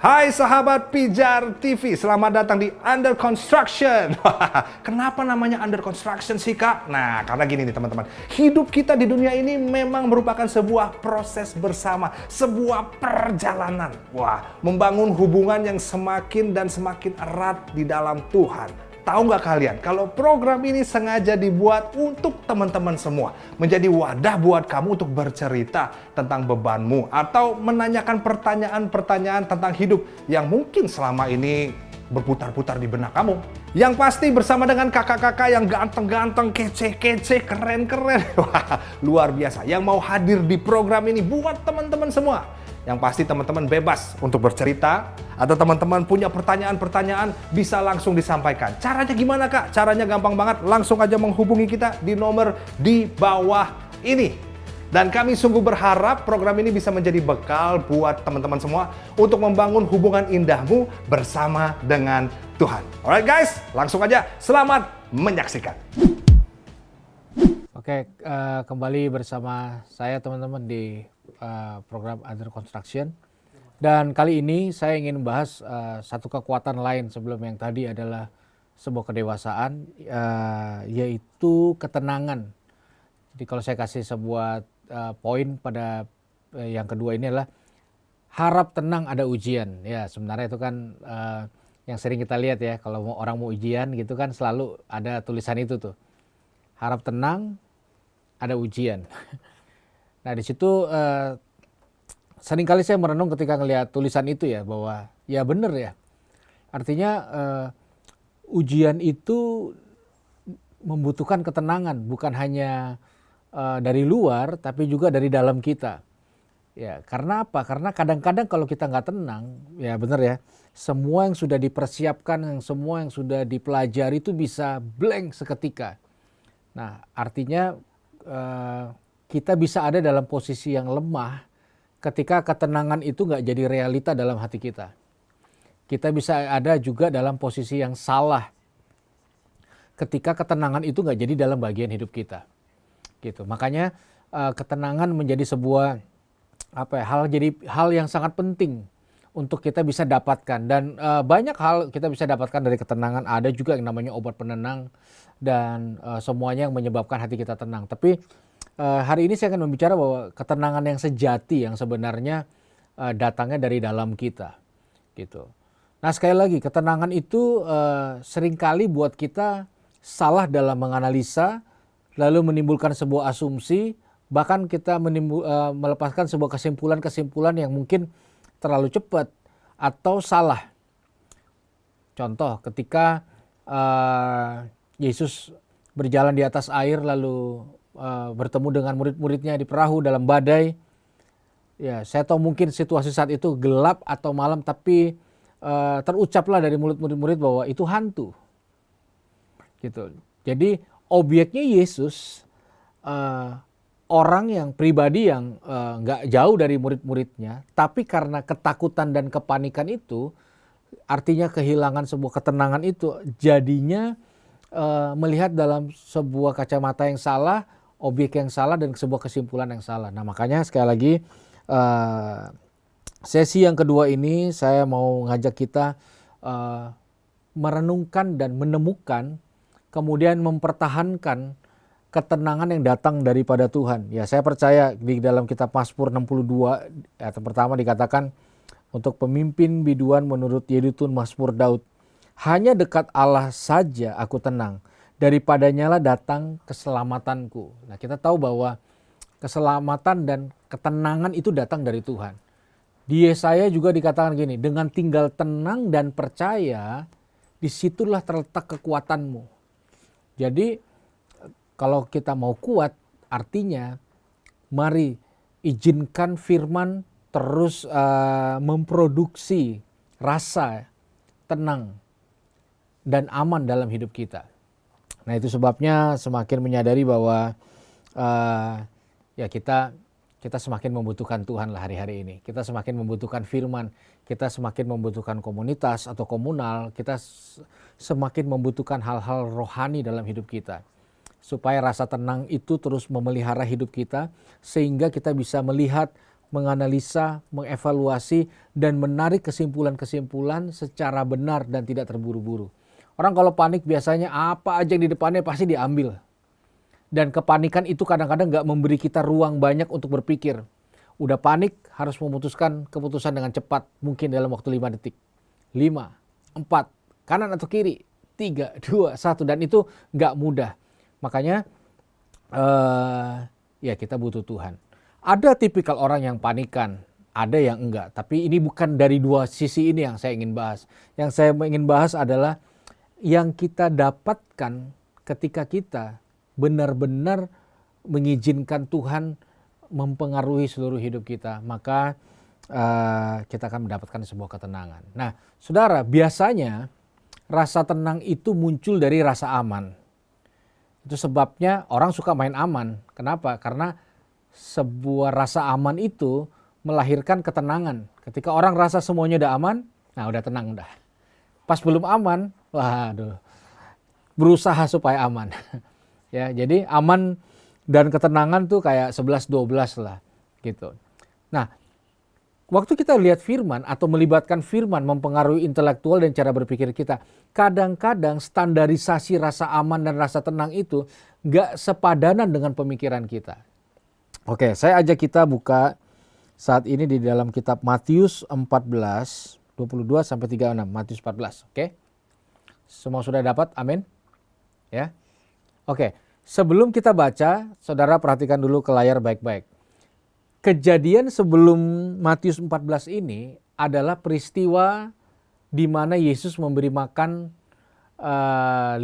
Hai sahabat Pijar TV, selamat datang di Under Construction. Kenapa namanya Under Construction sih kak? Nah, karena gini nih teman-teman, hidup kita di dunia ini memang merupakan sebuah proses bersama, sebuah perjalanan. Wah, membangun hubungan yang semakin dan semakin erat di dalam Tuhan. Tahu nggak kalian, kalau program ini sengaja dibuat untuk teman-teman semua. Menjadi wadah buat kamu untuk bercerita tentang bebanmu atau menanyakan pertanyaan-pertanyaan tentang hidup yang mungkin selama ini berputar-putar di benak kamu. Yang pasti bersama dengan kakak-kakak yang ganteng-ganteng, kece-kece, keren-keren. Wah, luar biasa. Yang mau hadir di program ini buat teman-teman semua. Yang pasti teman-teman bebas untuk bercerita atau teman-teman punya pertanyaan-pertanyaan bisa langsung disampaikan. Caranya gimana kak? Caranya gampang banget, langsung aja menghubungi kita di nomor di bawah ini. Dan kami sungguh berharap program ini bisa menjadi bekal buat teman-teman semua untuk membangun hubungan indahmu bersama dengan Tuhan. Alright guys, langsung aja selamat menyaksikan. Oke, kembali bersama saya teman-teman di program Under Construction. Dan kali ini saya ingin membahas satu kekuatan lain sebelum yang tadi adalah sebuah kedewasaan, yaitu ketenangan. Jadi kalau saya kasih sebuah poin pada yang kedua ini adalah harap tenang ada ujian. Ya sebenarnya itu kan yang sering kita lihat ya, kalau orang mau ujian gitu kan selalu ada tulisan itu tuh. Harap tenang ada ujian. Nah di situ seringkali saya merenung ketika ngelihat tulisan itu ya, bahwa ya benar ya. Artinya ujian itu membutuhkan ketenangan, bukan hanya dari luar tapi juga dari dalam kita. Ya, karena apa? Karena kadang-kadang kalau kita nggak tenang, ya benar ya, semua yang sudah dipersiapkan, semua yang sudah dipelajari itu bisa blank seketika. Nah, artinya kita bisa ada dalam posisi yang lemah ketika ketenangan itu nggak jadi realita dalam hati kita. Kita bisa ada juga dalam posisi yang salah ketika ketenangan itu nggak jadi dalam bagian hidup kita. Gitu. Makanya ketenangan menjadi sebuah hal yang sangat penting untuk kita bisa dapatkan. Dan banyak hal kita bisa dapatkan dari ketenangan. Ada juga yang namanya obat penenang dan semuanya yang menyebabkan hati kita tenang. Tapi hari ini saya akan membicara bahwa ketenangan yang sejati yang sebenarnya datangnya dari dalam kita, gitu. Nah sekali lagi ketenangan itu seringkali buat kita salah dalam menganalisa, lalu menimbulkan sebuah asumsi, bahkan kita melepaskan sebuah kesimpulan-kesimpulan yang mungkin terlalu cepat atau salah. Contoh ketika Yesus berjalan di atas air lalu bertemu dengan murid-muridnya di perahu dalam badai. Ya, saya tahu mungkin situasi saat itu gelap atau malam, tapi terucaplah dari mulut murid-murid bahwa itu hantu. Gitu. Jadi objeknya Yesus, orang yang pribadi yang nggak jauh dari murid-muridnya, tapi karena ketakutan dan kepanikan itu, artinya kehilangan sebuah ketenangan itu, jadinya melihat dalam sebuah kacamata yang salah, objek yang salah, dan sebuah kesimpulan yang salah. Nah makanya sekali lagi sesi yang kedua ini saya mau ngajak kita merenungkan dan menemukan, kemudian mempertahankan ketenangan yang datang daripada Tuhan. Ya saya percaya di dalam kitab Mazmur 62 ayat pertama dikatakan, untuk pemimpin biduan menurut Yedutun Mazmur Daud, hanya dekat Allah saja aku tenang, daripadanya lah datang keselamatanku. Nah kita tahu bahwa keselamatan dan ketenangan itu datang dari Tuhan. Di Yesaya juga dikatakan gini, dengan tinggal tenang dan percaya, disitulah terletak kekuatanmu. Jadi kalau kita mau kuat, artinya mari izinkan firman terus memproduksi rasa tenang dan aman dalam hidup kita. Nah itu sebabnya semakin menyadari bahwa ya kita semakin membutuhkan Tuhan lah hari-hari ini. Kita semakin membutuhkan firman, kita semakin membutuhkan komunitas atau komunal, kita semakin membutuhkan hal-hal rohani dalam hidup kita. Supaya rasa tenang itu terus memelihara hidup kita, sehingga kita bisa melihat menganalisa, mengevaluasi, dan menarik kesimpulan-kesimpulan secara benar dan tidak terburu-buru. Orang kalau panik biasanya apa aja yang di depannya pasti diambil. Dan kepanikan itu kadang-kadang nggak memberi kita ruang banyak untuk berpikir. Udah panik harus memutuskan keputusan dengan cepat, mungkin dalam waktu 5 detik. 5, 4, kanan atau kiri, 3, 2, 1, dan itu nggak mudah. Makanya ya kita butuh Tuhan. Ada tipikal orang yang panikan, ada yang enggak. Tapi ini bukan dari dua sisi ini yang saya ingin bahas. Yang saya ingin bahas adalah yang kita dapatkan ketika kita benar-benar mengizinkan Tuhan mempengaruhi seluruh hidup kita. Maka kita akan mendapatkan sebuah ketenangan. Nah, saudara, biasanya rasa tenang itu muncul dari rasa aman. Itu sebabnya orang suka main aman. Kenapa? Karena sebuah rasa aman itu melahirkan ketenangan. Ketika orang rasa semuanya udah aman, nah udah tenang udah. Pas belum aman, waduh, berusaha supaya aman. Ya, jadi aman dan ketenangan tuh kayak 11-12 lah gitu. Nah, waktu kita lihat firman atau melibatkan firman mempengaruhi intelektual dan cara berpikir kita, kadang-kadang standarisasi rasa aman dan rasa tenang itu gak sepadanan dengan pemikiran kita. Oke, saya ajak kita buka saat ini di dalam kitab Matius 14, 22 sampai 36, Matius 14, oke? Semua sudah dapat? Amin. Ya. Oke, sebelum kita baca, saudara perhatikan dulu ke layar baik-baik. Kejadian sebelum Matius 14 ini adalah peristiwa di mana Yesus memberi makan 5.000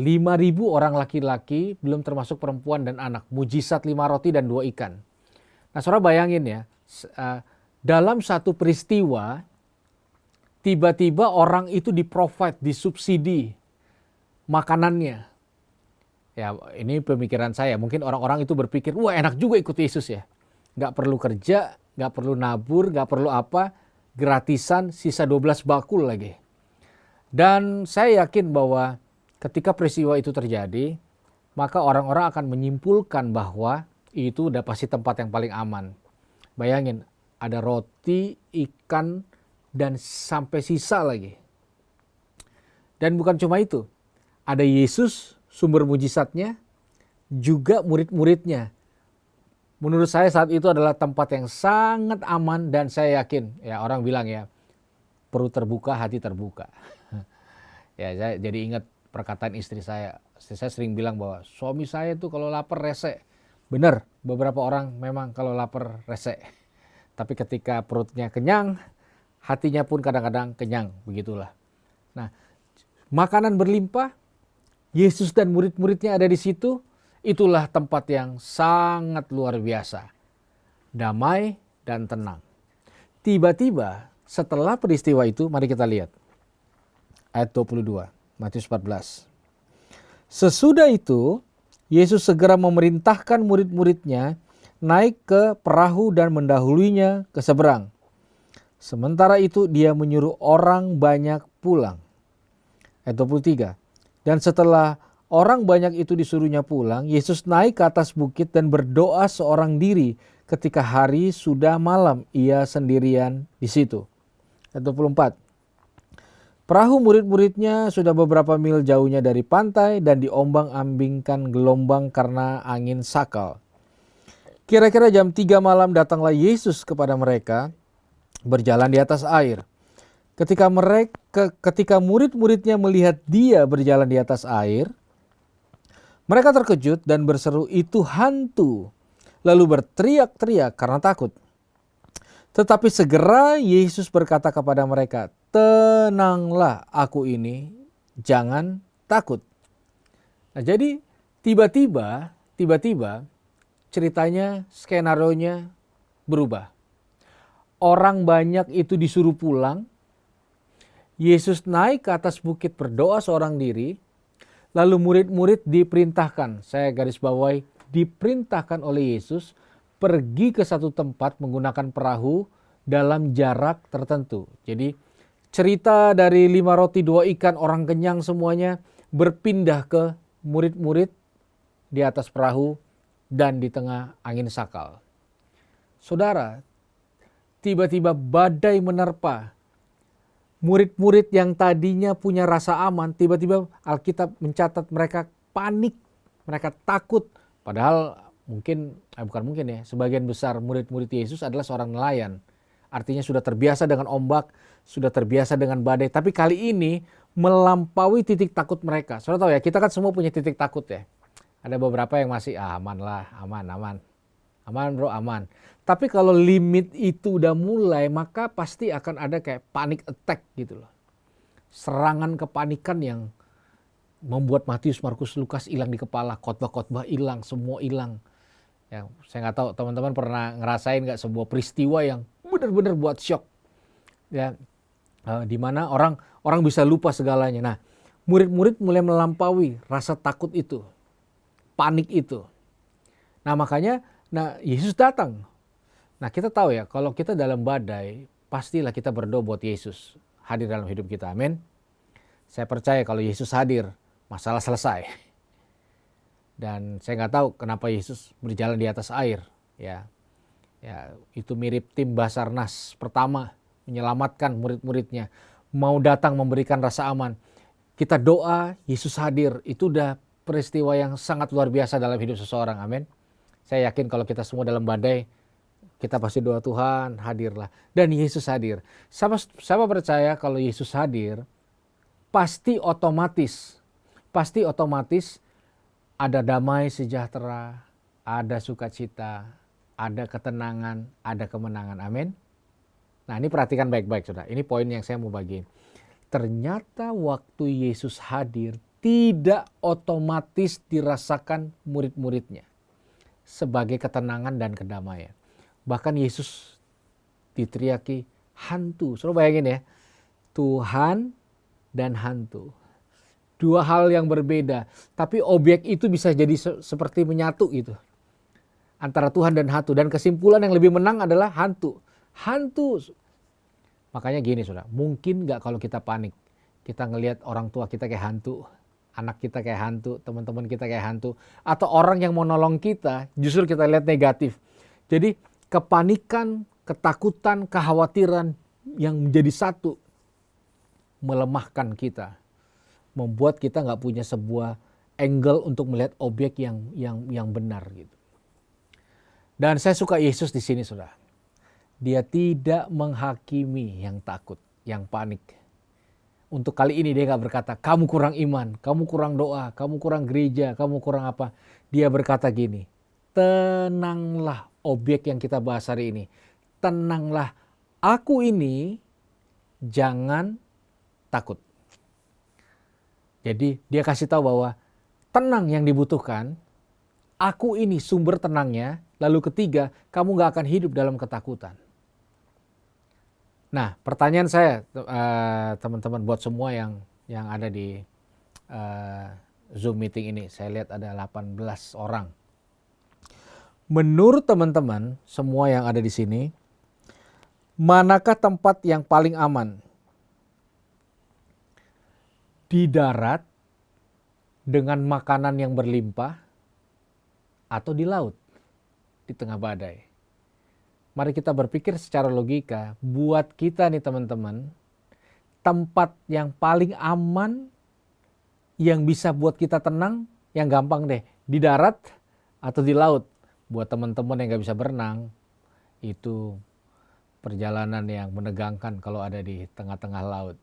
orang laki-laki, belum termasuk perempuan dan anak. Mujizat 5 roti dan 2 ikan. Nah, saudara bayangin ya, dalam satu peristiwa, tiba-tiba orang itu di-provide, disubsidi makanannya. Ya, ini pemikiran saya. Mungkin orang-orang itu berpikir, wah enak juga ikut Yesus ya. Nggak perlu kerja, nggak perlu nabur, nggak perlu apa, gratisan, sisa 12 bakul lagi. Dan saya yakin bahwa ketika peristiwa itu terjadi, maka orang-orang akan menyimpulkan bahwa itu udah pasti tempat yang paling aman. Bayangin, ada roti, ikan, dan sampai sisa lagi. Dan bukan cuma itu, ada Yesus, sumber mujizatnya, juga murid-muridnya. Menurut saya saat itu adalah tempat yang sangat aman dan saya yakin, ya orang bilang ya, perut terbuka, hati terbuka. Ya, saya jadi ingat perkataan istri saya. Istri saya sering bilang bahwa suami saya tuh kalau lapar rese. Benar, beberapa orang memang kalau lapar rese. Tapi ketika perutnya kenyang, hatinya pun kadang-kadang kenyang, begitulah. Nah, makanan berlimpah, Yesus dan murid-muridnya ada di situ, itulah tempat yang sangat luar biasa. Damai dan tenang. Tiba-tiba setelah peristiwa itu, mari kita lihat. Ayat 22, Matius 14. Sesudah itu, Yesus segera memerintahkan murid-muridnya naik ke perahu dan mendahuluinya ke seberang. Sementara itu dia menyuruh orang banyak pulang. Ayat 23. Dan setelah orang banyak itu disuruhnya pulang, Yesus naik ke atas bukit dan berdoa seorang diri ketika hari sudah malam. Ia sendirian di situ. Ayat 24. Perahu murid-muridnya sudah beberapa mil jauhnya dari pantai dan diombang-ambingkan gelombang karena angin sakal. Kira-kira jam 3 malam datanglah Yesus kepada mereka berjalan di atas air. Ketika murid-muridnya melihat dia berjalan di atas air, mereka terkejut dan berseru, "Itu hantu!" Lalu berteriak-teriak karena takut. Tetapi segera Yesus berkata kepada mereka, "Tenanglah, aku ini, jangan takut." Nah, jadi tiba-tiba ceritanya, skenarionya berubah. Orang banyak itu disuruh pulang. Yesus naik ke atas bukit berdoa seorang diri. Lalu murid-murid diperintahkan, saya garis bawahi, diperintahkan oleh Yesus pergi ke satu tempat menggunakan perahu dalam jarak tertentu. Jadi cerita dari 5 roti 2 ikan, orang kenyang semuanya, berpindah ke murid-murid di atas perahu dan di tengah angin sakal. Saudara, tiba-tiba badai menerpa. Murid-murid yang tadinya punya rasa aman, tiba-tiba Alkitab mencatat mereka panik, mereka takut. Padahal bukan mungkin ya, sebagian besar murid-murid Yesus adalah seorang nelayan. Artinya sudah terbiasa dengan ombak, sudah terbiasa dengan badai. Tapi kali ini melampaui titik takut mereka. Saudara tahu ya, kita kan semua punya titik takut ya. Ada beberapa yang masih aman lah, aman. Aman bro, aman. Tapi kalau limit itu udah mulai, maka pasti akan ada kayak panic attack gitu loh. Serangan kepanikan yang membuat Matius, Markus, Lukas hilang di kepala. Khotbah-khotbah hilang, semua hilang. Ya, saya nggak tahu teman-teman pernah ngerasain nggak sebuah peristiwa yang benar-benar buat shock. Ya, di mana orang bisa lupa segalanya. Nah, murid-murid mulai melampaui rasa takut itu, panik itu. Nah makanya, Yesus datang. Nah kita tahu ya, kalau kita dalam badai, pastilah kita berdoa buat Yesus hadir dalam hidup kita. Amin. Saya percaya kalau Yesus hadir, masalah selesai. Dan saya nggak tahu kenapa Yesus berjalan di atas air. Ya, itu mirip tim Basarnas pertama menyelamatkan murid-muridnya, mau datang memberikan rasa aman. Kita doa, Yesus hadir. Itu udah peristiwa yang sangat luar biasa dalam hidup seseorang. Amin. Saya yakin kalau kita semua dalam badai, kita pasti doa Tuhan hadirlah. Dan Yesus hadir. Siapa percaya kalau Yesus hadir, pasti otomatis ada damai sejahtera, ada sukacita, ada ketenangan, ada kemenangan. Amin. Nah ini perhatikan baik-baik saudara. Ini poin yang saya mau bagiin. Ternyata waktu Yesus hadir, tidak otomatis dirasakan murid-muridnya sebagai ketenangan dan kedamaian. Bahkan Yesus diteriaki hantu. Saudara bayangin ya, Tuhan dan hantu. Dua hal yang berbeda, tapi objek itu bisa jadi seperti menyatu gitu. Antara Tuhan dan hantu. Dan kesimpulan yang lebih menang adalah hantu. Hantu. Makanya gini saudara, mungkin gak kalau kita panik, kita ngelihat orang tua kita kayak hantu, anak kita kayak hantu, teman-teman kita kayak hantu, atau orang yang mau nolong kita, justru kita lihat negatif. Jadi kepanikan, ketakutan, kekhawatiran yang menjadi satu melemahkan kita, membuat kita nggak punya sebuah angle untuk melihat objek yang benar gitu. Dan saya suka Yesus di sini saudara. Dia tidak menghakimi yang takut, yang panik. Untuk kali ini dia nggak berkata, kamu kurang iman, kamu kurang doa, kamu kurang gereja, kamu kurang apa. Dia berkata gini, tenanglah. Objek yang kita bahas hari ini. Tenanglah, aku ini jangan takut. Jadi dia kasih tahu bahwa tenang yang dibutuhkan, aku ini sumber tenangnya. Lalu ketiga, kamu gak akan hidup dalam ketakutan. Nah pertanyaan saya teman-teman buat semua yang ada di Zoom meeting ini. Saya lihat ada 18 orang. Menurut teman-teman semua yang ada di sini, manakah tempat yang paling aman? Di darat dengan makanan yang berlimpah atau di laut di tengah badai? Mari kita berpikir secara logika, buat kita nih teman-teman, tempat yang paling aman yang bisa buat kita tenang, yang gampang deh, di darat atau di laut. Buat teman-teman yang gak bisa berenang, itu perjalanan yang menegangkan kalau ada di tengah-tengah laut.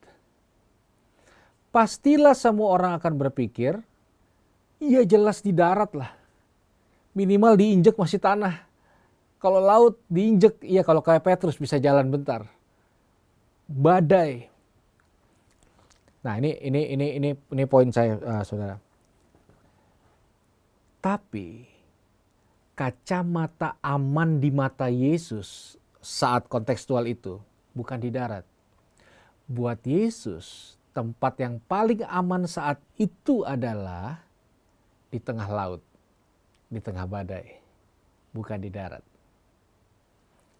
Pastilah semua orang akan berpikir, iya jelas di darat lah. Minimal diinjek masih tanah. Kalau laut diinjek, iya kalau kayak Petrus bisa jalan bentar. Badai. Nah ini poin saya saudara. Tapi kacamata aman di mata Yesus saat kontekstual itu bukan di darat. Buat Yesus, tempat yang paling aman saat itu adalah di tengah laut, di tengah badai, bukan di darat.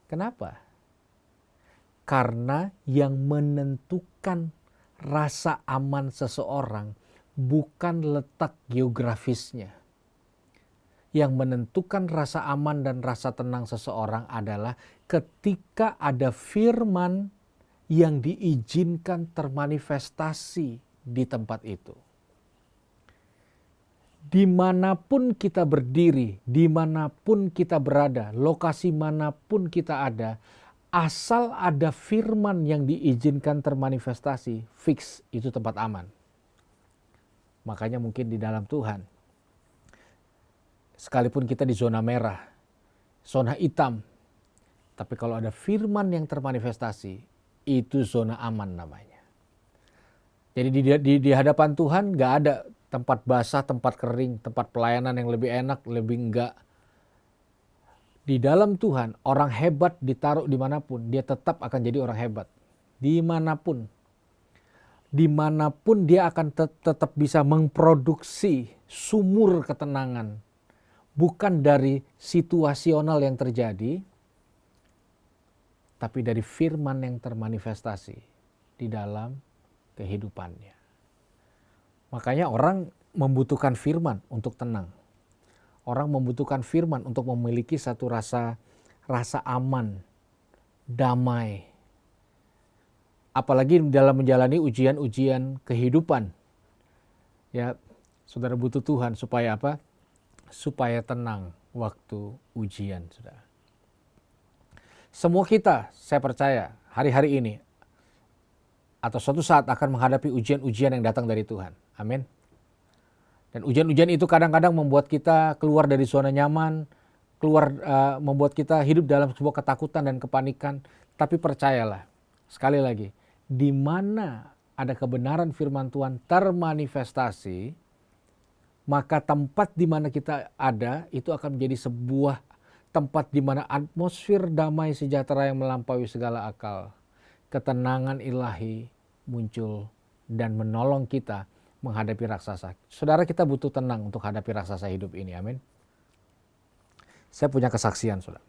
Kenapa? Karena yang menentukan rasa aman seseorang bukan letak geografisnya. Yang menentukan rasa aman dan rasa tenang seseorang adalah ketika ada firman yang diizinkan termanifestasi di tempat itu. Dimanapun kita berdiri, dimanapun kita berada, lokasi manapun kita ada, asal ada firman yang diizinkan termanifestasi, fix itu tempat aman. Makanya mungkin di dalam Tuhan, sekalipun kita di zona merah, zona hitam, tapi kalau ada firman yang termanifestasi, itu zona aman namanya. Jadi di hadapan Tuhan gak ada tempat basah, tempat kering, tempat pelayanan yang lebih enak, lebih enggak. Di dalam Tuhan, orang hebat ditaruh dimanapun, dia tetap akan jadi orang hebat. Dimanapun. Dimanapun dia akan tetap bisa memproduksi sumur ketenangan. Bukan dari situasional yang terjadi, tapi dari firman yang termanifestasi di dalam kehidupannya. Makanya orang membutuhkan firman untuk tenang. Orang membutuhkan firman untuk memiliki satu rasa aman, damai. Apalagi dalam menjalani ujian-ujian kehidupan. Ya, saudara butuh Tuhan supaya apa? Supaya tenang waktu ujian, saudara. Semua kita, saya percaya, hari-hari ini atau suatu saat akan menghadapi ujian-ujian yang datang dari Tuhan. Amin. Dan ujian-ujian itu kadang-kadang membuat kita keluar dari zona nyaman, membuat kita hidup dalam sebuah ketakutan dan kepanikan. Tapi percayalah, sekali lagi, di mana ada kebenaran firman Tuhan termanifestasi, maka tempat di mana kita ada itu akan menjadi sebuah tempat di mana atmosfer damai sejahtera yang melampaui segala akal, ketenangan ilahi muncul dan menolong kita menghadapi raksasa. Saudara, kita butuh tenang untuk hadapi raksasa hidup ini. Amin. Saya punya kesaksian, saudara.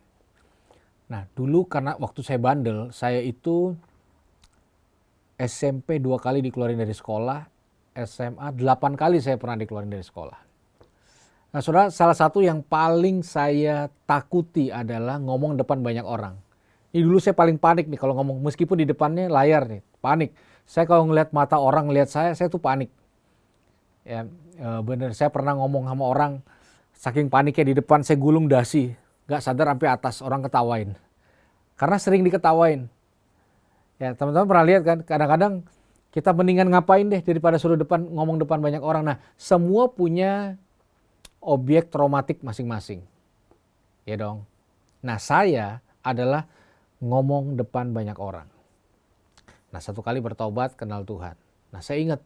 Nah, dulu karena waktu saya bandel, saya itu SMP 2 kali dikeluarin dari sekolah, SMA 8 kali saya pernah dikeluarin dari sekolah. Nah, saudara, salah satu yang paling saya takuti adalah ngomong depan banyak orang. Ini dulu saya paling panik nih kalau ngomong, meskipun di depannya layar nih, panik. Saya kalau ngelihat mata orang ngelihat saya tuh panik. Ya, bener, saya pernah ngomong sama orang, saking paniknya di depan saya gulung dasi, gak sadar sampai atas, orang ketawain. Karena sering diketawain. Ya, teman-teman pernah lihat kan, kadang-kadang kita mendingan ngapain deh daripada suruh ngomong depan banyak orang. Nah, semua punya objek traumatik masing-masing. Ya dong. Nah, saya adalah ngomong depan banyak orang. Nah, satu kali bertobat, kenal Tuhan. Nah, saya ingat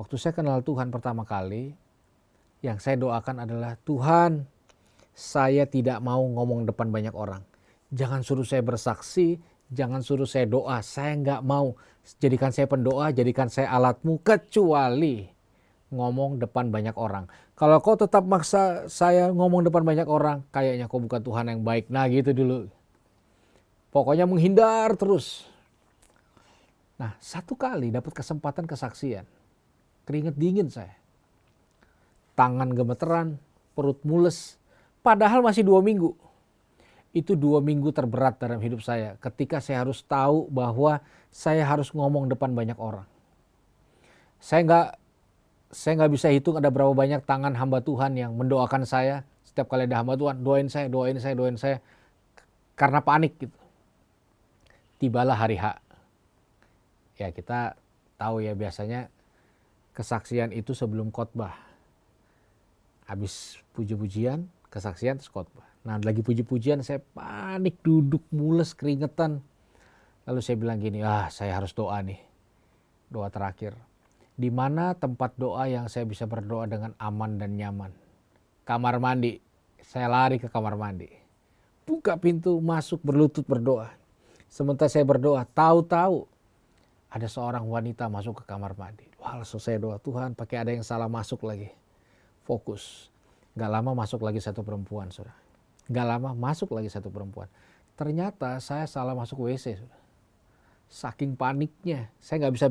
waktu saya kenal Tuhan pertama kali, yang saya doakan adalah, Tuhan, saya tidak mau ngomong depan banyak orang. Jangan suruh saya bersaksi, jangan suruh saya doa. Saya nggak mau. Jadikan saya pendoa, jadikan saya alatmu, kecuali ngomong depan banyak orang. Kalau kau tetap maksa saya ngomong depan banyak orang, kayaknya kau bukan Tuhan yang baik. Nah, gitu dulu. Pokoknya menghindar terus. Nah, satu kali dapat kesempatan kesaksian. Keringet dingin saya. Tangan gemeteran, perut mules. Padahal masih 2 minggu. Itu 2 minggu terberat dalam hidup saya. Ketika saya harus tahu bahwa saya harus ngomong depan banyak orang. Saya nggak bisa hitung ada berapa banyak tangan hamba Tuhan yang mendoakan saya. Setiap kali ada hamba Tuhan, doain saya, doain saya, doain saya. Karena panik gitu. Tibalah hari H. Ya, kita tahu ya, biasanya kesaksian itu sebelum khotbah. Habis puji-pujian, kesaksian, terus khotbah. Nah, lagi puji-pujian saya panik, duduk mules, keringetan. Lalu saya bilang gini, saya harus doa nih. Doa terakhir. Di mana tempat doa yang saya bisa berdoa dengan aman dan nyaman? Kamar mandi. Saya lari ke kamar mandi. Buka pintu, masuk, berlutut berdoa. Sementara saya berdoa, tahu-tahu ada seorang wanita masuk ke kamar mandi. Wah, langsung saya doa, Tuhan, pakai ada yang salah masuk lagi. Fokus. Gak lama masuk lagi satu perempuan, saudara. Gak lama masuk lagi satu perempuan. Ternyata saya salah masuk WC, saudara. Saking paniknya, saya gak bisa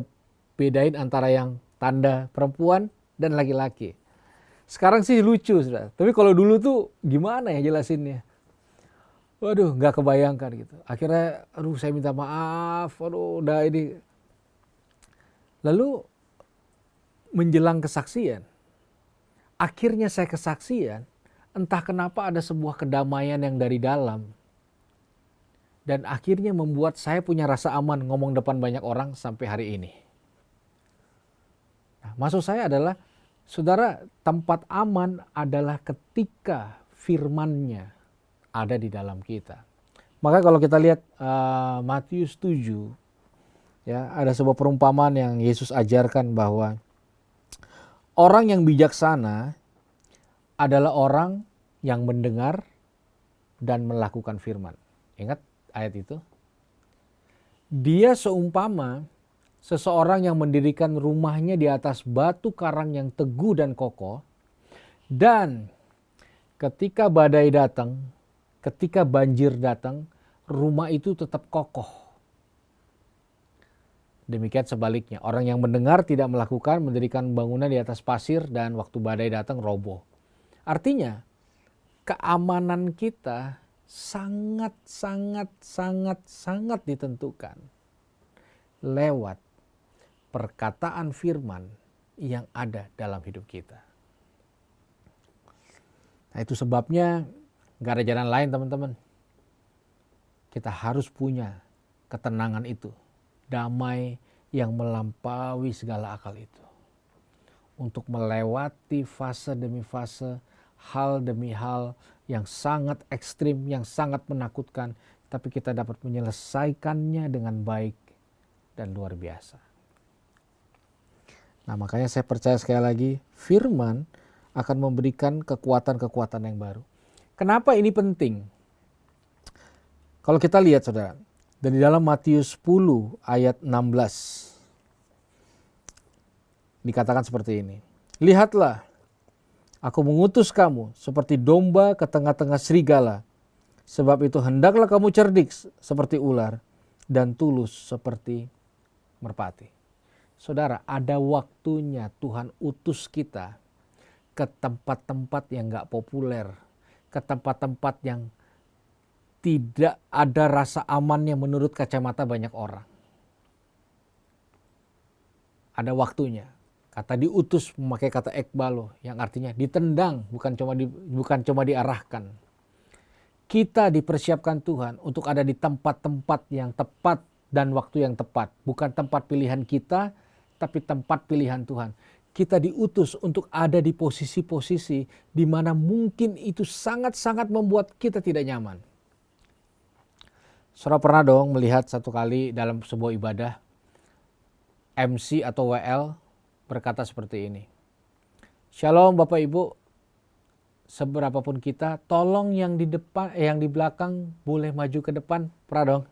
bedain antara yang tanda perempuan dan laki-laki. Sekarang sih lucu, saudara. Tapi kalau dulu tuh gimana ya jelasinnya? Waduh, nggak kebayangkan gitu. Akhirnya, aduh saya minta maaf, aduh udah ini. Lalu menjelang kesaksian, akhirnya saya kesaksian, entah kenapa ada sebuah kedamaian yang dari dalam. Dan akhirnya membuat saya punya rasa aman ngomong depan banyak orang sampai hari ini. Nah, maksud saya adalah, saudara, tempat aman adalah ketika firman-Nya ada di dalam kita. Maka kalau kita lihat Matius 7, ya, ada sebuah perumpamaan yang Yesus ajarkan bahwa orang yang bijaksana adalah orang yang mendengar dan melakukan firman. Ingat ayat itu? Dia seumpama seseorang yang mendirikan rumahnya di atas batu karang yang teguh dan kokoh, dan ketika badai datang, ketika banjir datang, rumah itu tetap kokoh. Demikian sebaliknya, orang yang mendengar tidak melakukan, mendirikan bangunan di atas pasir, dan waktu badai datang roboh. Artinya, keamanan kita sangat ditentukan lewat perkataan firman yang ada dalam hidup kita. Nah, itu sebabnya gak ada jalan lain, teman-teman. Kita harus punya ketenangan itu, damai yang melampaui segala akal itu, untuk melewati fase demi fase, hal demi hal yang sangat ekstrim, yang sangat menakutkan, tapi kita dapat menyelesaikannya dengan baik dan luar biasa. Nah, makanya saya percaya sekali lagi, firman akan memberikan kekuatan-kekuatan yang baru. Kenapa ini penting? Kalau kita lihat, saudara, dari dalam Matius 10 ayat 16, dikatakan seperti ini. Lihatlah, aku mengutus kamu seperti domba ke tengah-tengah serigala. Sebab itu hendaklah kamu cerdik seperti ular dan tulus seperti merpati. Saudara, ada waktunya Tuhan utus kita ke tempat-tempat yang gak populer, ke tempat-tempat yang tidak ada rasa amannya menurut kacamata banyak orang. Ada waktunya. Kata diutus memakai kata ekbalo yang artinya ditendang, bukan cuma diarahkan. Kita dipersiapkan Tuhan untuk ada di tempat-tempat yang tepat dan waktu yang tepat. Bukan tempat pilihan kita, tapi tempat pilihan Tuhan. Kita diutus untuk ada di posisi-posisi di mana mungkin itu sangat-sangat membuat kita tidak nyaman. Saudara pernah dong melihat satu kali dalam sebuah ibadah, MC atau WL berkata seperti ini. Shalom Bapak Ibu, seberapapun kita, tolong yang di depan, yang di belakang boleh maju ke depan. Pernah dong?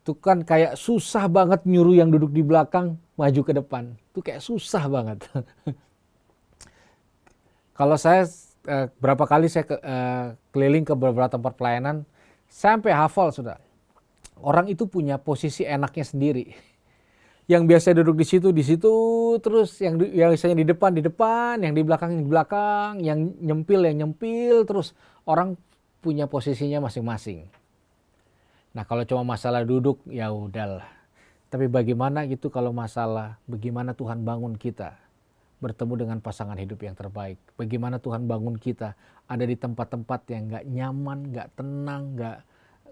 Itu kan kayak susah banget nyuruh yang duduk di belakang maju ke depan. Itu kayak susah banget. Kalau saya berapa kali saya keliling ke beberapa tempat pelayanan, sampai hafal, saudara. Orang itu punya posisi enaknya sendiri. Yang biasa duduk di situ terus, yang biasanya di depan, yang di belakang, yang nyempil, terus orang punya posisinya masing-masing. Nah, kalau cuma masalah duduk ya udahlah. Tapi bagaimana gitu kalau masalah bagaimana Tuhan bangun kita bertemu dengan pasangan hidup yang terbaik. Bagaimana Tuhan bangun kita ada di tempat-tempat yang gak nyaman, gak tenang,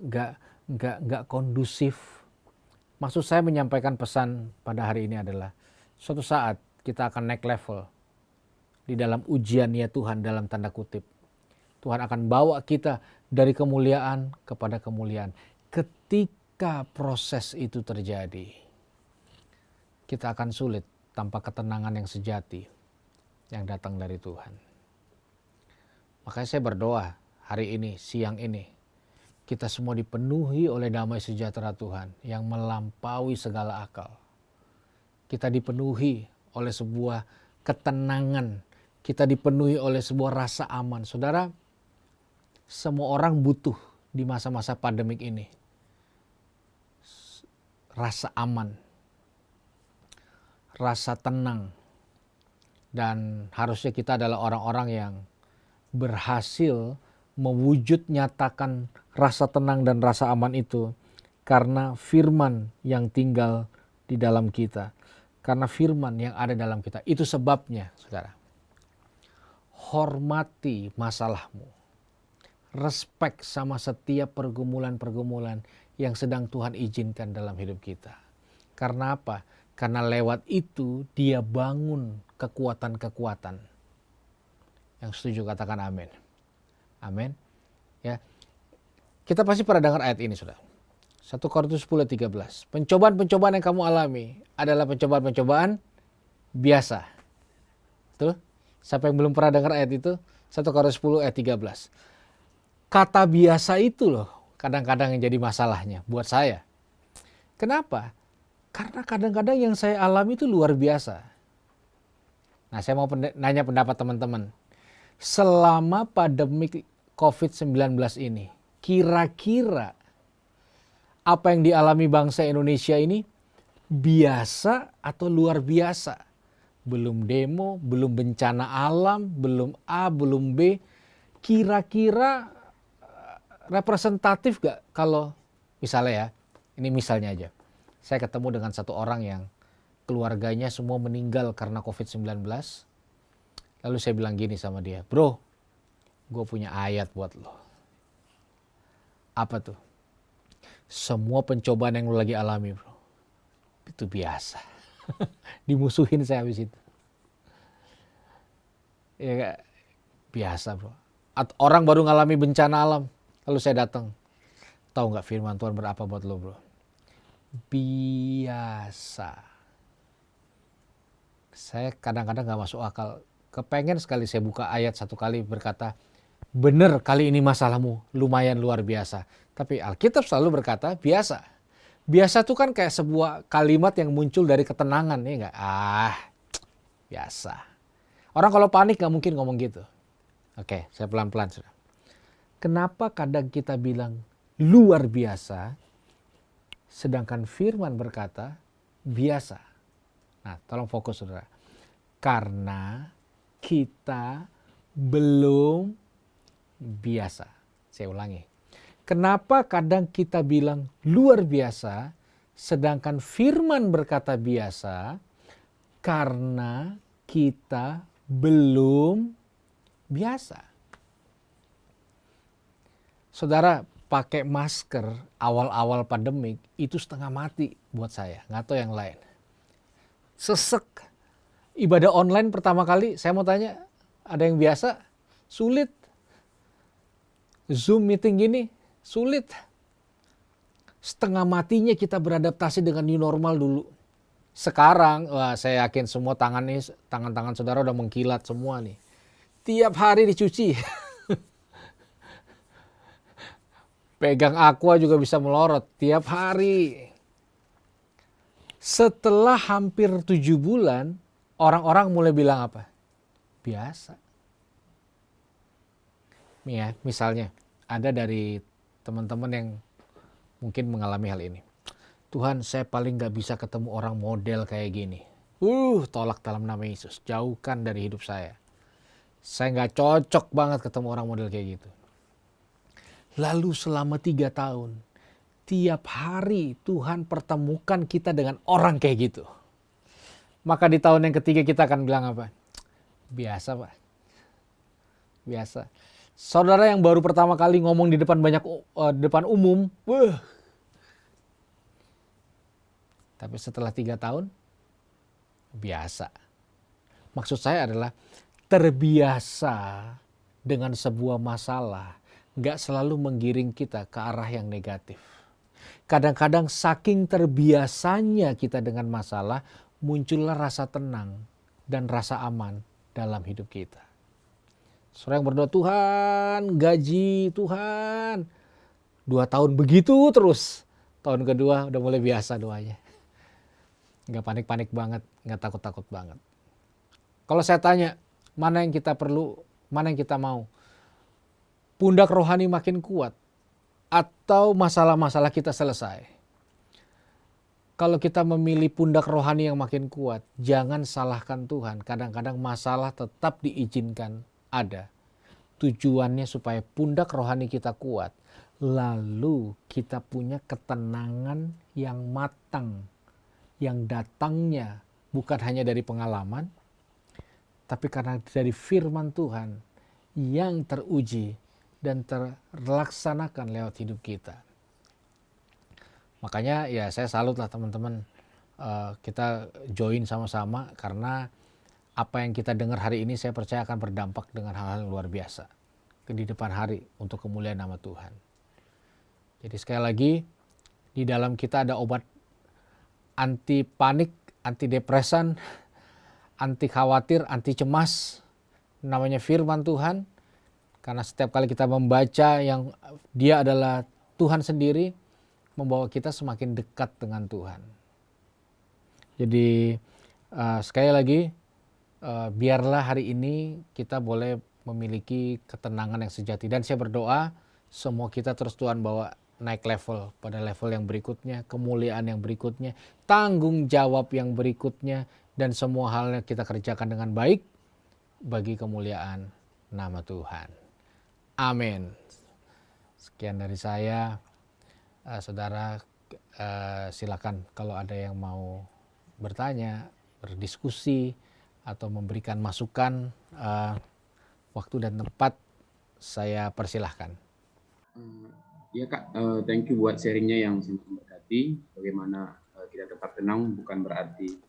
gak kondusif. Maksud saya menyampaikan pesan pada hari ini adalah suatu saat kita akan naik level di dalam ujiannya Tuhan dalam tanda kutip. Tuhan akan bawa kita dari kemuliaan kepada kemuliaan. Ketika proses itu terjadi, kita akan sulit tanpa ketenangan yang sejati yang datang dari Tuhan. Makanya saya berdoa hari ini, siang ini, kita semua dipenuhi oleh damai sejahtera Tuhan yang melampaui segala akal. Kita dipenuhi oleh sebuah ketenangan. Kita dipenuhi oleh sebuah rasa aman. Saudara, semua orang butuh di masa-masa pandemik ini rasa aman, rasa tenang, Dan harusnya kita adalah orang-orang yang berhasil mewujud nyatakan rasa tenang dan rasa aman itu karena firman yang tinggal di dalam kita. Karena firman yang ada dalam kita. Itu sebabnya, saudara. Hormati masalahmu. Respect sama setiap pergumulan-pergumulan yang sedang Tuhan izinkan dalam hidup kita. Karena apa? Karena lewat itu dia bangun kekuatan-kekuatan. Yang setuju katakan amin. Amin. Ya. Kita pasti pernah dengar ayat ini, Saudara. 1 Korintus 10:13. Pencobaan-pencobaan yang kamu alami adalah pencobaan-pencobaan biasa. Betul? Siapa yang belum pernah dengar ayat itu? 1 Korintus 10 ayat 13. Kata biasa itu loh kadang-kadang yang jadi masalahnya buat saya. Kenapa? Karena kadang-kadang yang saya alami itu luar biasa. Nah, saya mau nanya pendapat teman-teman. Selama pandemi COVID-19 ini, kira-kira apa yang dialami bangsa Indonesia ini biasa atau luar biasa? Belum demo, belum bencana alam, belum A, belum B. Kira-kira representatif gak kalau misalnya ya, ini misalnya aja. Saya ketemu dengan satu orang yang keluarganya semua meninggal karena COVID-19. Lalu saya bilang gini sama dia, bro, gue punya ayat buat lo. Apa tuh? Semua pencobaan yang lo lagi alami, bro, itu biasa. Dimusuhin saya habis itu. Ya, biasa, bro. Orang baru ngalami bencana alam, lalu saya datang. Tahu nggak firman Tuhan berapa buat lo, bro? Biasa. Saya kadang-kadang gak masuk akal. Kepengen sekali saya buka ayat satu kali berkata, bener kali ini masalahmu lumayan luar biasa. Tapi Alkitab selalu berkata biasa. Biasa itu kan kayak sebuah kalimat yang muncul dari ketenangan. Ya enggak? Biasa. Orang kalau panik gak mungkin ngomong gitu. Oke, saya pelan-pelan sudah. Kenapa kadang kita bilang luar biasa, sedangkan firman berkata biasa. Nah, tolong fokus saudara. Karena kita belum biasa. Saya ulangi. Kenapa kadang kita bilang luar biasa, sedangkan firman berkata biasa? Karena kita belum biasa. Saudara, pakai masker awal-awal pandemik itu setengah mati buat saya, nggak tahu yang lain. Sesek. Ibadah online pertama kali, saya mau tanya, ada yang biasa? Sulit. Zoom meeting gini, sulit. Setengah matinya kita beradaptasi dengan new normal dulu. Sekarang, wah saya yakin semua tangan-tangan saudara udah mengkilat semua nih. Tiap hari dicuci. Pegang aqua juga bisa melorot tiap hari. Setelah hampir 7 bulan, orang-orang mulai bilang apa? Biasa. Nih ya, misalnya ada dari teman-teman yang mungkin mengalami hal ini. Tuhan, saya paling gak bisa ketemu orang model kayak gini. Tolak dalam nama Yesus. Jauhkan dari hidup saya. Saya gak cocok banget ketemu orang model kayak gitu. Lalu selama 3 tahun, tiap hari Tuhan pertemukan kita dengan orang kayak gitu. Maka di tahun yang ketiga kita akan bilang apa? Biasa, Pak. Biasa. Saudara yang baru pertama kali ngomong di depan depan umum, tapi setelah 3 tahun, biasa. Maksud saya adalah terbiasa dengan sebuah masalah nggak selalu menggiring kita ke arah yang negatif. Kadang-kadang saking terbiasanya kita dengan masalah, muncullah rasa tenang dan rasa aman dalam hidup kita. Saudara yang berdoa, Tuhan gaji, Tuhan. 2 tahun begitu terus. Tahun kedua udah mulai biasa doanya. Nggak panik-panik banget, nggak takut-takut banget. Kalau saya tanya, mana yang kita perlu, mana yang kita mau? Pundak rohani makin kuat atau masalah-masalah kita selesai? kalau kita memilih pundak rohani yang makin kuat, jangan salahkan Tuhan. Kadang-kadang masalah tetap diizinkan ada. Tujuannya supaya pundak rohani kita kuat. Lalu kita punya ketenangan yang matang. Yang datangnya bukan hanya dari pengalaman, tapi karena dari firman Tuhan yang teruji dan terlaksanakan lewat hidup kita. Makanya ya saya salut lah teman-teman, kita join sama-sama karena apa yang kita dengar hari ini saya percaya akan berdampak dengan hal-hal yang luar biasa di depan hari untuk kemuliaan nama Tuhan. Jadi sekali lagi di dalam kita ada obat anti panik, anti depresan, anti khawatir, anti cemas, namanya firman Tuhan. Karena setiap kali kita membaca yang dia adalah Tuhan sendiri, membawa kita semakin dekat dengan Tuhan. Jadi sekali lagi biarlah hari ini kita boleh memiliki ketenangan yang sejati. Dan saya berdoa semua kita terus Tuhan bawa naik level pada level yang berikutnya, kemuliaan yang berikutnya, tanggung jawab yang berikutnya, dan semua hal yang kita kerjakan dengan baik bagi kemuliaan nama Tuhan. Amin. Sekian dari saya. Saudara silakan kalau ada yang mau bertanya, berdiskusi, atau memberikan masukan, waktu dan tempat saya persilahkan. Ya Kak, thank you buat sharingnya yang sangat memberkati. Bagaimana kita tetap tenang bukan berarti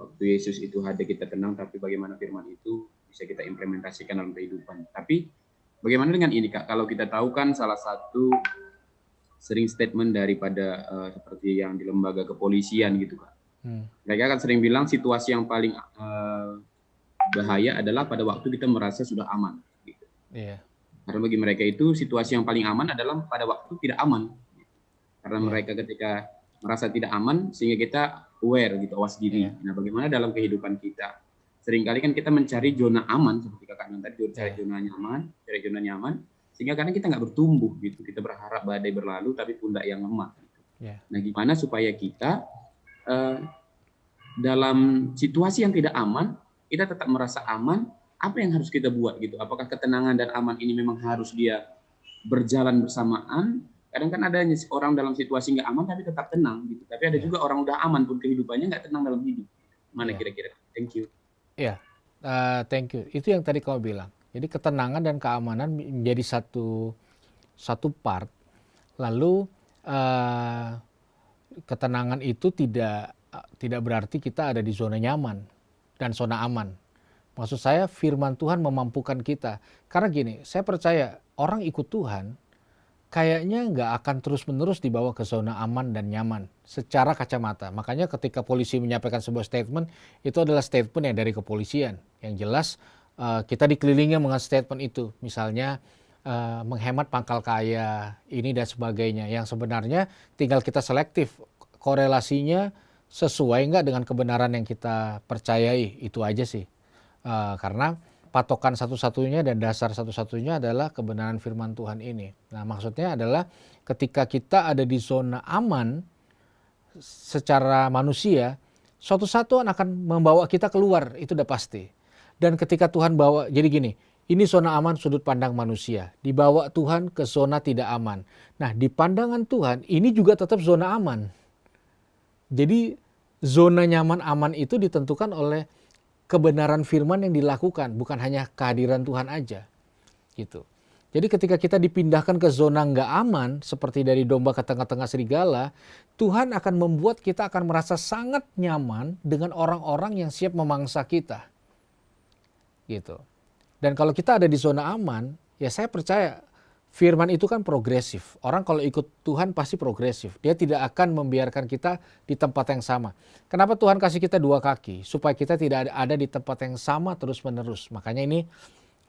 waktu Yesus itu hadir kita tenang, tapi bagaimana firman itu bisa kita implementasikan dalam kehidupan. Tapi bagaimana dengan ini Kak, kalau kita tahu kan salah satu sering statement daripada seperti yang di lembaga kepolisian gitu Kak. Mereka kan sering bilang situasi yang paling bahaya adalah pada waktu kita merasa sudah aman. Gitu. Yeah. Karena bagi mereka itu situasi yang paling aman adalah pada waktu tidak aman. Karena mereka ketika merasa tidak aman sehingga kita aware gitu, awas diri. Yeah. Nah bagaimana dalam kehidupan kita? Seringkali kan kita mencari zona aman seperti kakak bilang tadi, cari zona nyaman. Sehingga karena kita nggak bertumbuh gitu, kita berharap badai berlalu tapi pundak yang lemah. Gitu. Yeah. Nah, gimana supaya kita dalam situasi yang tidak aman, kita tetap merasa aman? Apa yang harus kita buat gitu? Apakah ketenangan dan aman ini memang harus dia berjalan bersamaan? Kadang kan ada orang dalam situasi nggak aman tapi tetap tenang gitu. Tapi ada juga orang udah aman pun kehidupannya nggak tenang dalam hidup. Mana kira-kira? Thank you. Iya, thank you. Itu yang tadi kau bilang. Jadi ketenangan dan keamanan menjadi satu part. Lalu ketenangan itu tidak berarti kita ada di zona nyaman dan zona aman. Maksud saya firman Tuhan memampukan kita. Karena gini, saya percaya orang ikut Tuhan kayaknya nggak akan terus-menerus dibawa ke zona aman dan nyaman secara kacamata. Makanya ketika polisi menyampaikan sebuah statement, itu adalah statement yang dari kepolisian. Yang jelas kita dikelilingi dengan statement itu, misalnya menghemat pangkal kaya, ini dan sebagainya, yang sebenarnya tinggal kita selektif korelasinya sesuai nggak dengan kebenaran yang kita percayai, itu aja sih. Karena patokan satu-satunya dan dasar satu-satunya adalah kebenaran firman Tuhan ini. Nah maksudnya adalah ketika kita ada di zona aman secara manusia, suatu satuan akan membawa kita keluar, itu udah pasti. Dan ketika Tuhan bawa, jadi gini, ini zona aman sudut pandang manusia. Dibawa Tuhan ke zona tidak aman. Nah di pandangan Tuhan ini juga tetap zona aman. Jadi zona nyaman aman itu ditentukan oleh kebenaran firman yang dilakukan, bukan hanya kehadiran Tuhan aja. Gitu. Jadi ketika kita dipindahkan ke zona nggak aman, seperti dari domba ke tengah-tengah serigala, Tuhan akan membuat kita akan merasa sangat nyaman dengan orang-orang yang siap memangsa kita. Gitu. Dan kalau kita ada di zona aman, ya saya percaya firman itu kan progresif. Orang kalau ikut Tuhan pasti progresif. Dia tidak akan membiarkan kita di tempat yang sama. Kenapa Tuhan kasih kita dua kaki? Supaya kita tidak ada di tempat yang sama terus-menerus. Makanya ini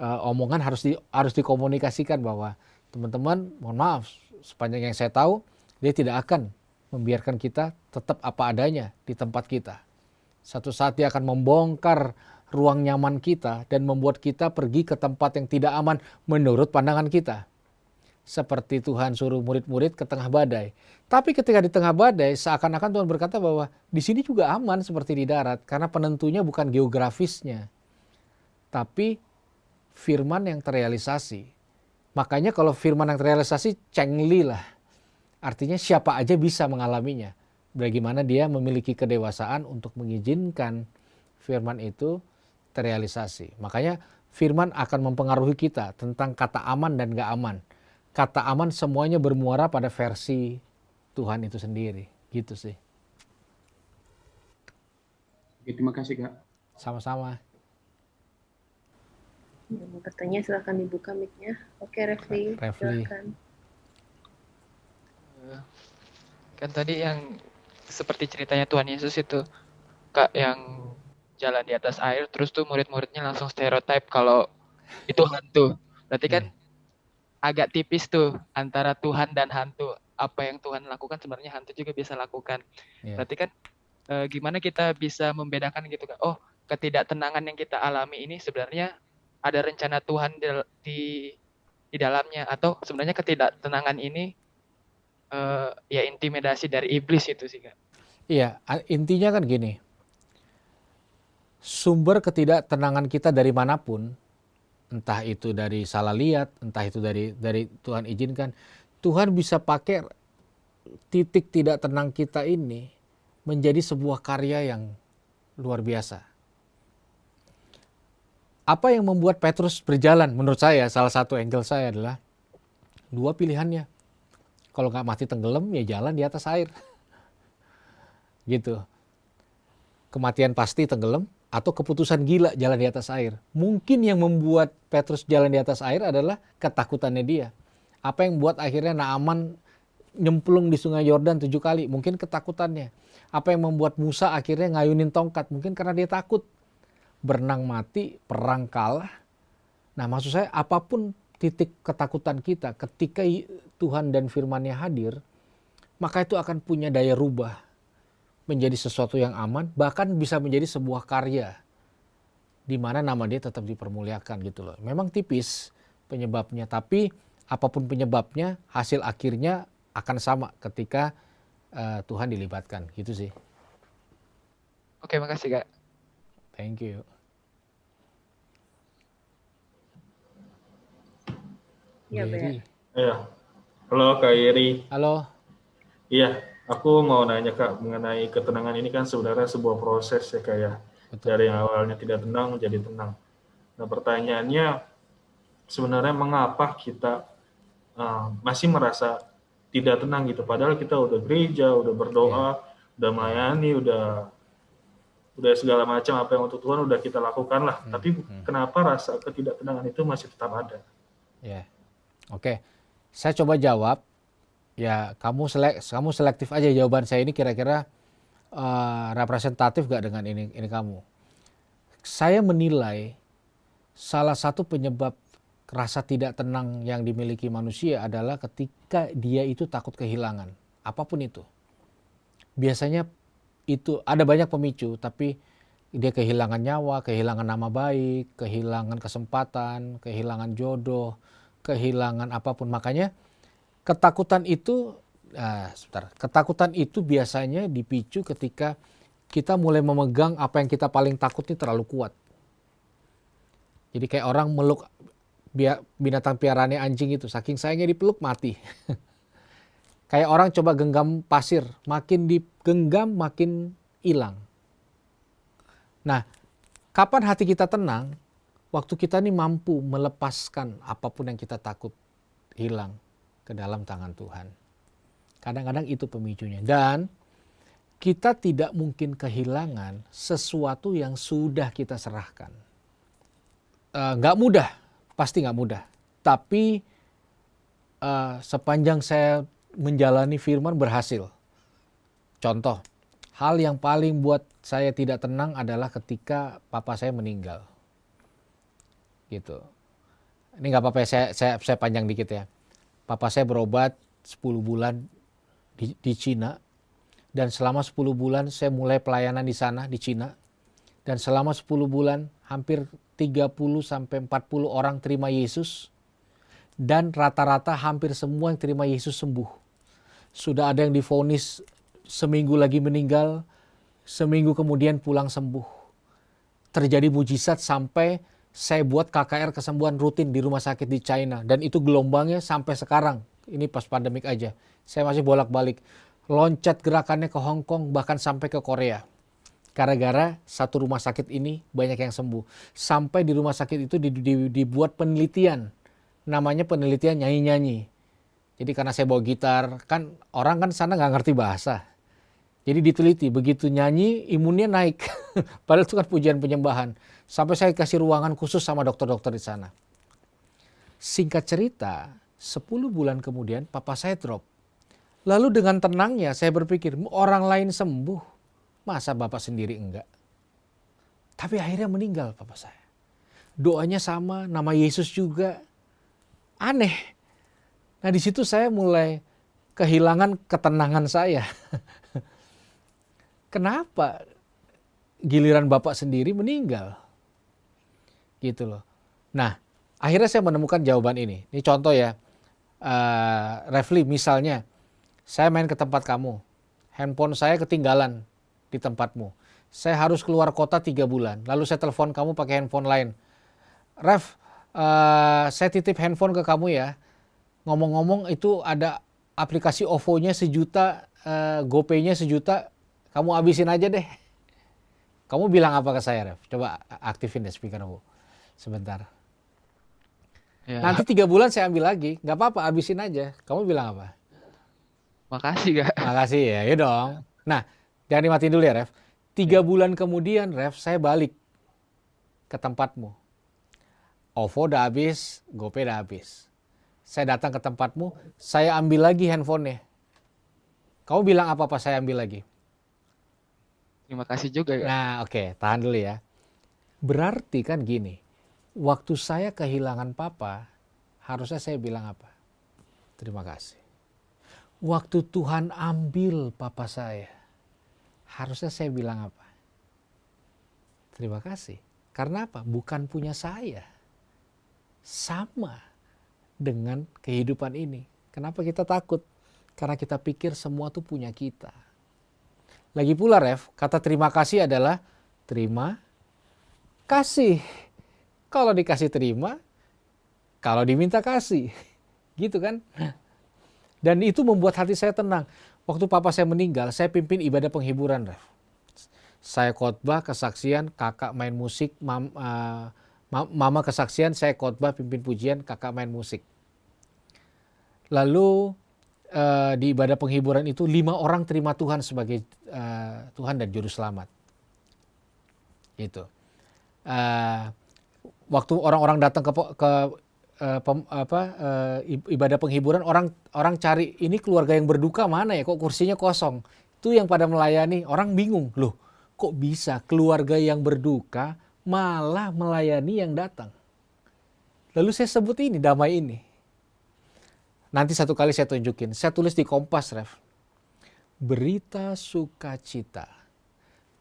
omongan harus dikomunikasikan bahwa teman-teman, mohon maaf, sepanjang yang saya tahu, dia tidak akan membiarkan kita tetap apa adanya di tempat kita. Satu saat dia akan membongkar ruang nyaman kita dan membuat kita pergi ke tempat yang tidak aman menurut pandangan kita. seperti Tuhan suruh murid-murid ke tengah badai. Tapi ketika di tengah badai, seakan-akan Tuhan berkata bahwa di sini juga aman seperti di darat, karena penentunya bukan geografisnya, tapi firman yang terrealisasi. Makanya kalau firman yang terrealisasi, cengli lah. Artinya siapa aja bisa mengalaminya. Bagaimana dia memiliki kedewasaan untuk mengizinkan firman itu terrealisasi. Makanya firman akan mempengaruhi kita tentang kata aman dan gak aman. Kata aman semuanya bermuara pada versi Tuhan itu sendiri. Gitu sih. Oke, terima kasih Kak. Sama-sama. Yang mau bertanya silahkan dibuka mic-nya. Oke, Refli. Silakan. Kan tadi yang seperti ceritanya Tuhan Yesus itu, Kak, yang jalan di atas air, terus tuh murid-muridnya langsung stereotype kalau itu hantu. Berarti kan agak tipis tuh antara Tuhan dan hantu. Apa yang Tuhan lakukan sebenarnya hantu juga bisa lakukan. Berarti kan gimana kita bisa membedakan gitu, Kak? Oh, ketidaktenangan yang kita alami ini sebenarnya ada rencana Tuhan di dalamnya, atau sebenarnya ketidaktenangan ini ya intimidasi dari iblis itu sih, Kak. Iya, intinya kan gini. Sumber ketidaktenangan kita dari manapun, entah itu dari salah lihat, entah itu dari Tuhan izinkan, Tuhan bisa pakai titik tidak tenang kita ini menjadi sebuah karya yang luar biasa. Apa yang membuat Petrus berjalan? Menurut saya, salah satu angle saya adalah dua pilihannya. Kalau nggak mati tenggelam, ya jalan di atas air. Gitu. Kematian pasti tenggelam, atau keputusan gila jalan di atas air. Mungkin yang membuat Petrus jalan di atas air adalah ketakutannya dia. Apa yang membuat akhirnya Naaman nyemplung di sungai Yordan 7 kali? Mungkin ketakutannya. Apa yang membuat Musa akhirnya ngayunin tongkat? Mungkin karena dia takut. Berenang mati, perang kalah. Nah, maksud saya apapun titik ketakutan kita ketika Tuhan dan firman-Nya hadir, maka itu akan punya daya rubah menjadi sesuatu yang aman, bahkan bisa menjadi sebuah karya di mana nama dia tetap dipermuliakan gitu loh. Memang tipis penyebabnya, tapi apapun penyebabnya, hasil akhirnya akan sama ketika Tuhan dilibatkan, gitu sih. Oke, makasih Kak. Thank you. Ya, Yeri. Ya, halo Kak Yeri. Halo. Iya, aku mau nanya Kak mengenai ketenangan ini kan sebenarnya sebuah proses ya Kak ya. Dari yang awalnya tidak tenang menjadi tenang. Nah pertanyaannya sebenarnya mengapa kita masih merasa tidak tenang gitu, padahal kita udah gereja, udah berdoa, udah melayani, udah segala macam apa yang untuk Tuhan udah kita lakukan lah. Tapi kenapa rasa ketidaktenangan itu masih tetap ada? Ya, oke. Saya coba jawab. Ya, kamu selektif aja jawaban saya ini kira-kira representatif gak dengan ini kamu. Saya menilai salah satu penyebab rasa tidak tenang yang dimiliki manusia adalah ketika dia itu takut kehilangan. Apapun itu. Biasanya itu ada banyak pemicu, tapi dia kehilangan nyawa, kehilangan nama baik, kehilangan kesempatan, kehilangan jodoh, kehilangan apapun. Makanya ketakutan itu biasanya dipicu ketika kita mulai memegang apa yang kita paling takut ini terlalu kuat. Jadi kayak orang meluk binatang piaraannya anjing itu, saking sayangnya dipeluk mati. Kayak orang coba genggam pasir, makin digenggam makin hilang. Nah, kapan hati kita tenang? Waktu kita nih mampu melepaskan apapun yang kita takut hilang ke dalam tangan Tuhan. Kadang-kadang itu pemicunya. Dan kita tidak mungkin kehilangan sesuatu yang sudah kita serahkan. Nggak mudah, pasti nggak mudah. Tapi sepanjang saya menjalani firman berhasil. Contoh, hal yang paling buat saya tidak tenang adalah ketika papa saya meninggal. Gitu. Ini nggak apa-apa ya, saya panjang dikit ya. Papa saya berobat 10 bulan di Cina. Dan selama 10 bulan saya mulai pelayanan di sana, di Cina. Dan selama 10 bulan hampir 30-40 orang terima Yesus. Dan rata-rata hampir semua yang terima Yesus sembuh. Sudah ada yang divonis seminggu lagi meninggal, seminggu kemudian pulang sembuh. Terjadi mujizat sampai saya buat KKR kesembuhan rutin di rumah sakit di China. Dan itu gelombangnya sampai sekarang. Ini pas pandemik aja. Saya masih bolak-balik. Loncat gerakannya ke Hong Kong, bahkan sampai ke Korea. Gara-gara satu rumah sakit ini banyak yang sembuh. Sampai di rumah sakit itu dibuat penelitian. Namanya penelitian nyanyi-nyanyi. Jadi karena saya bawa gitar, kan orang kan sana nggak ngerti bahasa. Jadi diteliti, begitu nyanyi imunnya naik. Padahal itu kan pujian penyembahan. Sampai saya kasih ruangan khusus sama dokter-dokter di sana. Singkat cerita, 10 bulan kemudian papa saya drop. Lalu dengan tenangnya saya berpikir, orang lain sembuh, masa bapak sendiri enggak? Tapi akhirnya meninggal papa saya. Doanya sama, nama Yesus juga. Aneh. Nah di situ saya mulai kehilangan ketenangan saya. Kenapa giliran bapak sendiri meninggal? Gitu loh. Nah akhirnya saya menemukan jawaban ini. Ini contoh ya. Refli misalnya, saya main ke tempat kamu. Handphone saya ketinggalan di tempatmu. Saya harus keluar kota 3 bulan. Lalu saya telepon kamu pakai handphone lain. Ref, saya titip handphone ke kamu ya. Ngomong-ngomong itu ada aplikasi OVO-nya 1 juta, GoPay-nya 1 juta. Kamu habisin aja deh. Kamu bilang apa ke saya, Ref? Coba aktifin deh speaker aku. Sebentar. Ya, Nanti 3 bulan saya ambil lagi. Gak apa-apa, habisin aja. Kamu bilang apa? makasih Kak. Makasih ya, ya dong. Nah, jangan dimatiin dulu ya, Ref. 3 bulan kemudian, Ref, saya balik ke tempatmu. OVO udah habis, GoPay udah habis. Saya datang ke tempatmu, saya ambil lagi handphonenya. Kamu bilang apa pas saya ambil lagi? Terima kasih juga Kak. Nah, oke, tahan dulu ya. Berarti kan gini, waktu saya kehilangan papa, harusnya saya bilang apa? Terima kasih. Waktu Tuhan ambil papa saya, harusnya saya bilang apa? Terima kasih. Karena apa? Bukan punya saya. Sama dengan kehidupan ini. Kenapa kita takut? Karena kita pikir semua tuh punya kita. Lagi pula Ref, kata terima kasih adalah terima kasih. Kalau dikasih terima, kalau diminta kasih. Gitu kan? Dan itu membuat hati saya tenang. Waktu papa saya meninggal, saya pimpin ibadah penghiburan, Ref. Saya khotbah, kesaksian, kakak main musik, mama kesaksian, saya khotbah, pimpin pujian, kakak main musik. Lalu di ibadah penghiburan itu 5 orang terima Tuhan sebagai Tuhan dan Juru Selamat. Gitu. Waktu orang-orang datang ke ibadah penghiburan, orang cari ini keluarga yang berduka mana ya, kok kursinya kosong. Itu yang pada melayani, orang bingung, loh kok bisa keluarga yang berduka malah melayani yang datang. Lalu saya sebut ini, damai ini. Nanti satu kali saya tunjukin, saya tulis di Kompas, Ref. Berita sukacita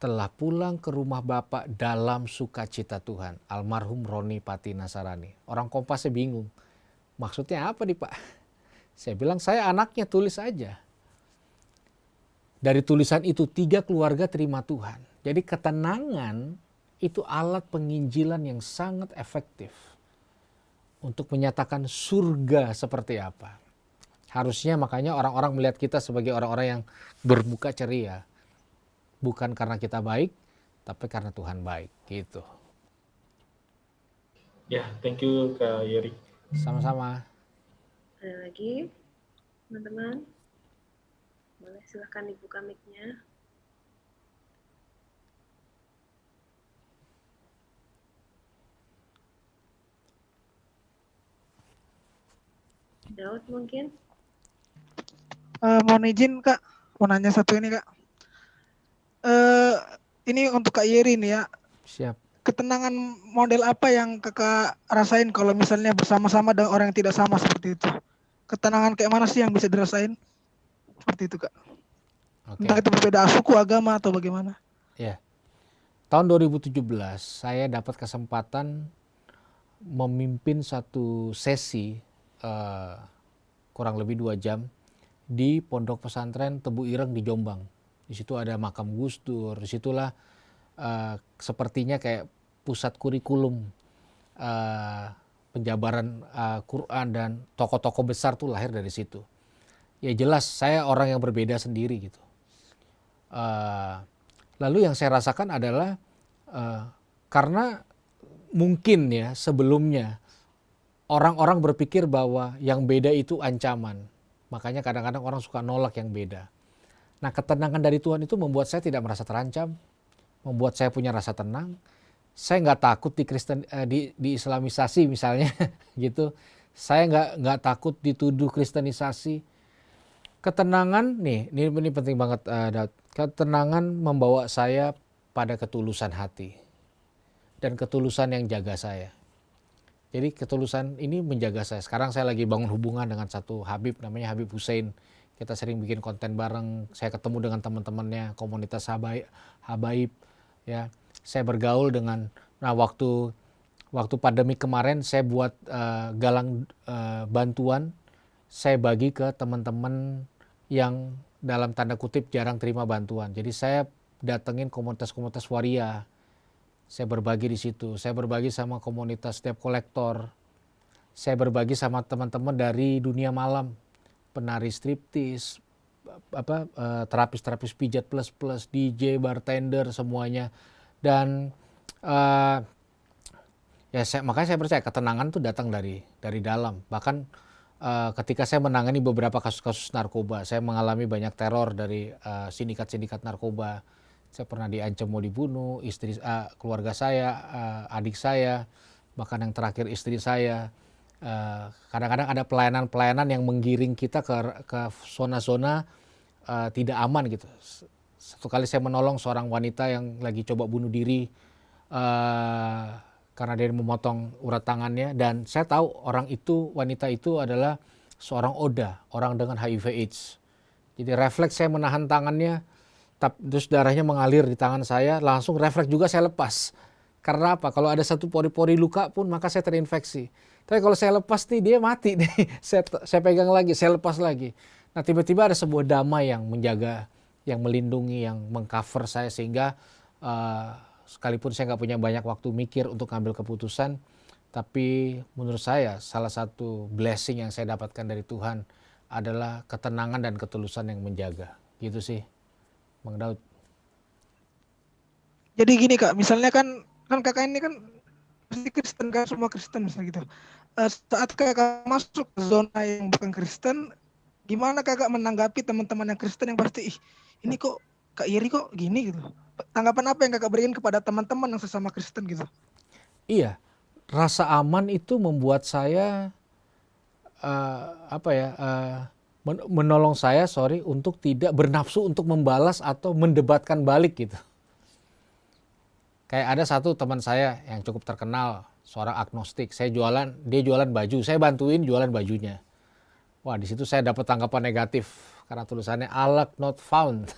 telah pulang ke rumah Bapak dalam sukacita Tuhan. Almarhum Roni Pati Nasarani. Orang Kompasnya bingung. Maksudnya apa nih Pak? Saya bilang saya anaknya, tulis aja. Dari tulisan itu 3 keluarga terima Tuhan. Jadi ketenangan itu alat penginjilan yang sangat efektif. Untuk menyatakan surga seperti apa. Harusnya makanya orang-orang melihat kita sebagai orang-orang yang bermuka ceria. Bukan karena kita baik, tapi karena Tuhan baik. Gitu. Ya, thank you Kak Yeri. Sama-sama. Ada lagi, teman-teman? Boleh silahkan dibuka mic-nya. Daud mungkin? Mohon izin Kak, mau nanya satu ini Kak. Ini untuk Kak Yeri nih ya. Siap. Ketenangan model apa yang Kakak rasain kalau misalnya bersama-sama dengan orang yang tidak sama seperti itu? Ketenangan kayak mana sih yang bisa dirasain? Seperti itu Kak. Oke. Entah itu berbeda suku, agama atau bagaimana? Ya. Tahun 2017 saya dapat kesempatan memimpin satu sesi kurang lebih 2 jam di Pondok Pesantren Tebu Ireng di Jombang. Di situ ada makam Gus Dur, disitulah sepertinya kayak pusat kurikulum penjabaran Quran, dan tokoh-tokoh besar tuh lahir dari situ. Ya jelas saya orang yang berbeda sendiri gitu. Lalu yang saya rasakan adalah karena mungkin ya sebelumnya orang-orang berpikir bahwa yang beda itu ancaman. Makanya kadang-kadang orang suka nolak yang beda. Nah, ketenangan dari Tuhan itu membuat saya tidak merasa terancam, membuat saya punya rasa tenang. Saya nggak takut di Islamisasi misalnya gitu. Saya nggak takut dituduh Kristenisasi. Ketenangan nih, ini penting banget, Daud. Ketenangan membawa saya pada ketulusan hati dan ketulusan yang jaga saya. Jadi ketulusan ini menjaga saya. Sekarang saya lagi bangun hubungan dengan satu Habib, namanya Habib Hussein. Kita sering bikin konten bareng. Saya ketemu dengan teman-temannya, komunitas Habaib. Ya, saya bergaul dengan. Nah, waktu pandemi kemarin saya buat galang bantuan. Saya bagi ke teman-teman yang dalam tanda kutip jarang terima bantuan. Jadi saya datengin komunitas-komunitas waria. Saya berbagi di situ. Saya berbagi sama komunitas debt collector. Saya berbagi sama teman-teman dari dunia malam, penari striptis, terapis-terapis pijat plus, DJ, bartender, semuanya. Dan makanya saya percaya ketenangan itu datang dari dalam. Bahkan ketika saya menangani beberapa kasus-kasus narkoba, saya mengalami banyak teror dari sindikat-sindikat narkoba. Saya pernah diancam mau dibunuh, keluarga saya, adik saya, bahkan yang terakhir istri saya. Kadang-kadang ada pelayanan-pelayanan yang menggiring kita ke zona-zona tidak aman gitu. Satu kali saya menolong seorang wanita yang lagi coba bunuh diri karena dia memotong urat tangannya, dan saya tahu wanita itu adalah seorang ODA, orang dengan HIV/AIDS. Jadi refleks saya menahan tangannya, terus darahnya mengalir di tangan saya, langsung refleks juga saya lepas. Karena apa? Kalau ada satu pori-pori luka pun maka saya terinfeksi. Tapi kalau saya lepas nih dia mati nih. Saya pegang lagi, saya lepas lagi. Nah, tiba-tiba ada sebuah damai yang menjaga, yang melindungi, yang mengcover saya, sehingga sekalipun saya nggak punya banyak waktu mikir untuk ngambil keputusan, tapi menurut saya salah satu blessing yang saya dapatkan dari Tuhan adalah ketenangan dan ketulusan yang menjaga. Gitu sih, Bang Daud. Jadi gini Kak, misalnya kan kakak ini kan pasti Kristen kan, semua Kristen misalnya gitu. Saat kakak masuk ke zona yang bukan Kristen, gimana kakak menanggapi teman-teman yang Kristen yang pasti ini kok Kak Iri kok gini gitu. Tanggapan apa yang kakak berikan kepada teman-teman yang sesama Kristen gitu? Iya, rasa aman itu membuat saya menolong saya untuk tidak bernafsu untuk membalas atau mendebatkan balik gitu. Kayak ada satu teman saya yang cukup terkenal, seorang agnostik. Dia jualan baju, saya bantuin jualan bajunya. Wah, di situ saya dapat tanggapan negatif karena tulisannya "Alak not found",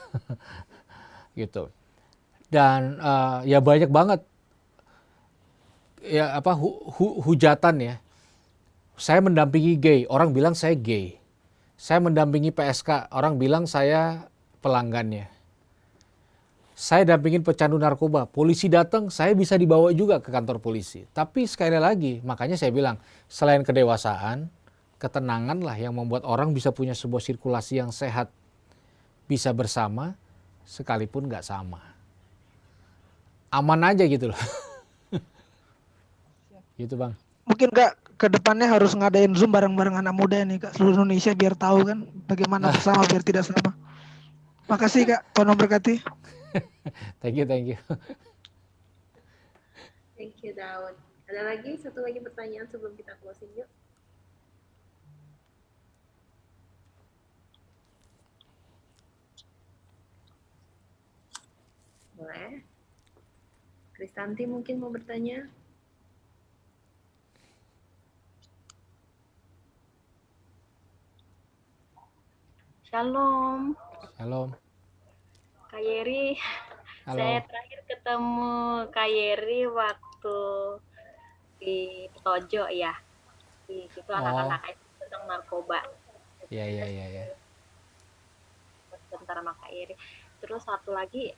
gitu. Dan ya banyak banget ya hujatan ya. Saya mendampingi gay, orang bilang saya gay. Saya mendampingi PSK, orang bilang saya pelanggannya. Saya dampingin pecandu narkoba, polisi datang, saya bisa dibawa juga ke kantor polisi. Tapi sekali lagi, makanya saya bilang, selain kedewasaan, ketenangan lah yang membuat orang bisa punya sebuah sirkulasi yang sehat. Bisa bersama, sekalipun nggak sama. Aman aja gitu loh. Gitu Bang. Mungkin Kak ke depannya harus ngadain Zoom bareng-bareng anak muda nih Kak, seluruh Indonesia biar tahu kan bagaimana bersama biar tidak sama. Makasih Kak, Tuhan memberkati. Thank you. Thank you, Daud. Ada satu lagi pertanyaan sebelum kita closing yuk. Boleh. Kristanti mungkin mau bertanya? Shalom. Shalom. Kak Yeri. Halo. Saya terakhir ketemu Kak Yeri waktu di Petojo ya. Di situ anak-anak tentang narkoba. Iya, iya, iya, iya. Sebentar sama Kak Yeri. Terus satu lagi,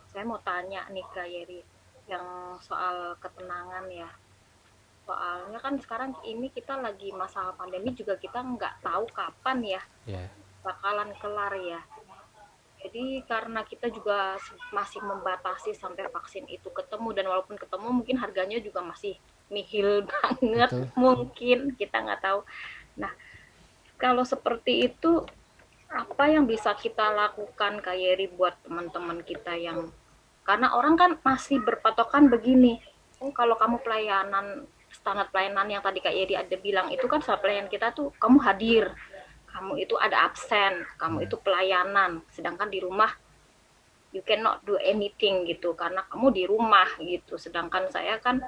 saya mau tanya nih Kak Yeri, yang soal ketenangan ya. Soalnya kan sekarang ini kita lagi masalah pandemi juga kita nggak tahu kapan ya Iya. bakalan kelar ya. Jadi karena kita juga masih membatasi sampai vaksin itu ketemu, dan walaupun ketemu mungkin harganya juga masih nihil banget, Betul. mungkin kita nggak tahu. Nah, kalau seperti itu apa yang bisa kita lakukan Kak Yeri buat teman-teman kita yang, karena orang kan masih berpatokan begini, oh kalau kamu pelayanan, standar pelayanan yang tadi Kak Yeri ada bilang itu kan standar pelayanan kita tuh kamu hadir, kamu itu ada absen, kamu itu pelayanan, sedangkan di rumah you cannot do anything gitu karena kamu di rumah gitu. Sedangkan saya kan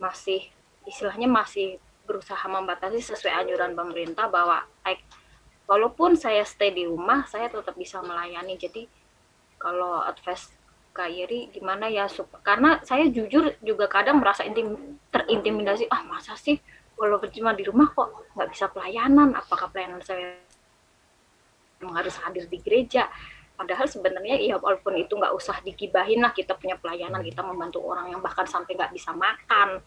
masih istilahnya masih berusaha membatasi sesuai anjuran pemerintah bahwa walaupun saya stay di rumah, saya tetap bisa melayani. Jadi kalau advice Kak Yeri gimana ya? Karena saya jujur juga kadang merasa terintimidasi. Ah masa sih walaupun cuma di rumah kok nggak bisa pelayanan? Apakah pelayanan saya memang harus hadir di gereja? Padahal sebenarnya ya walaupun itu nggak usah digibahin lah, kita punya pelayanan, kita membantu orang yang bahkan sampai nggak bisa makan.